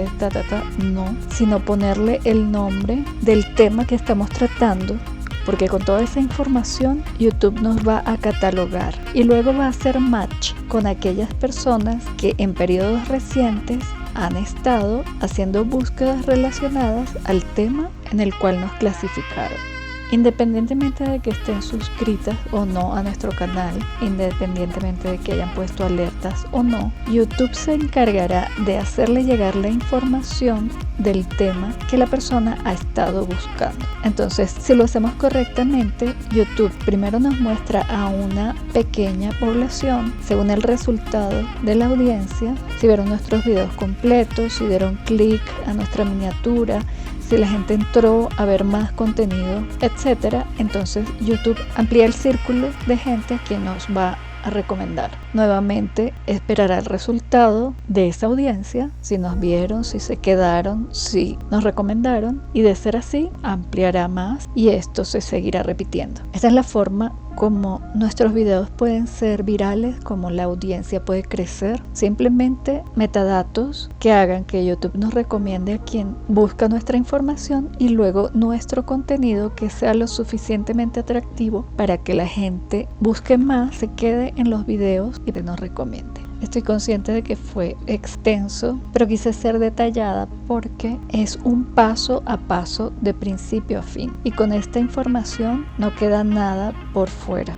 no, sino ponerle el nombre del tema que estamos tratando, porque con toda esa información YouTube nos va a catalogar y luego va a hacer match con aquellas personas que en periodos recientes han estado haciendo búsquedas relacionadas al tema en el cual nos clasificaron. Independientemente de que estén suscritas o no a nuestro canal, independientemente de que hayan puesto alertas o no, YouTube se encargará de hacerle llegar la información del tema que la persona ha estado buscando. Entonces, si lo hacemos correctamente, YouTube primero nos muestra a una pequeña población según el resultado de la audiencia, si vieron nuestros videos completos, si dieron clic a nuestra miniatura, si la gente entró a ver más contenido, etcétera. Entonces YouTube amplía el círculo de gente que nos va a recomendar. Nuevamente esperará el resultado de esa audiencia, si nos vieron, si se quedaron, si nos recomendaron, y de ser así ampliará más y esto se seguirá repitiendo. Esta es la forma como nuestros videos pueden ser virales, como la audiencia puede crecer. Simplemente metadatos que hagan que YouTube nos recomiende a quien busca nuestra información y luego nuestro contenido que sea lo suficientemente atractivo para que la gente busque más, se quede en los videos y nos recomiende. Estoy consciente de que fue extenso, pero quise ser detallada porque es un paso a paso de principio a fin. Y con esta información no queda nada por fuera.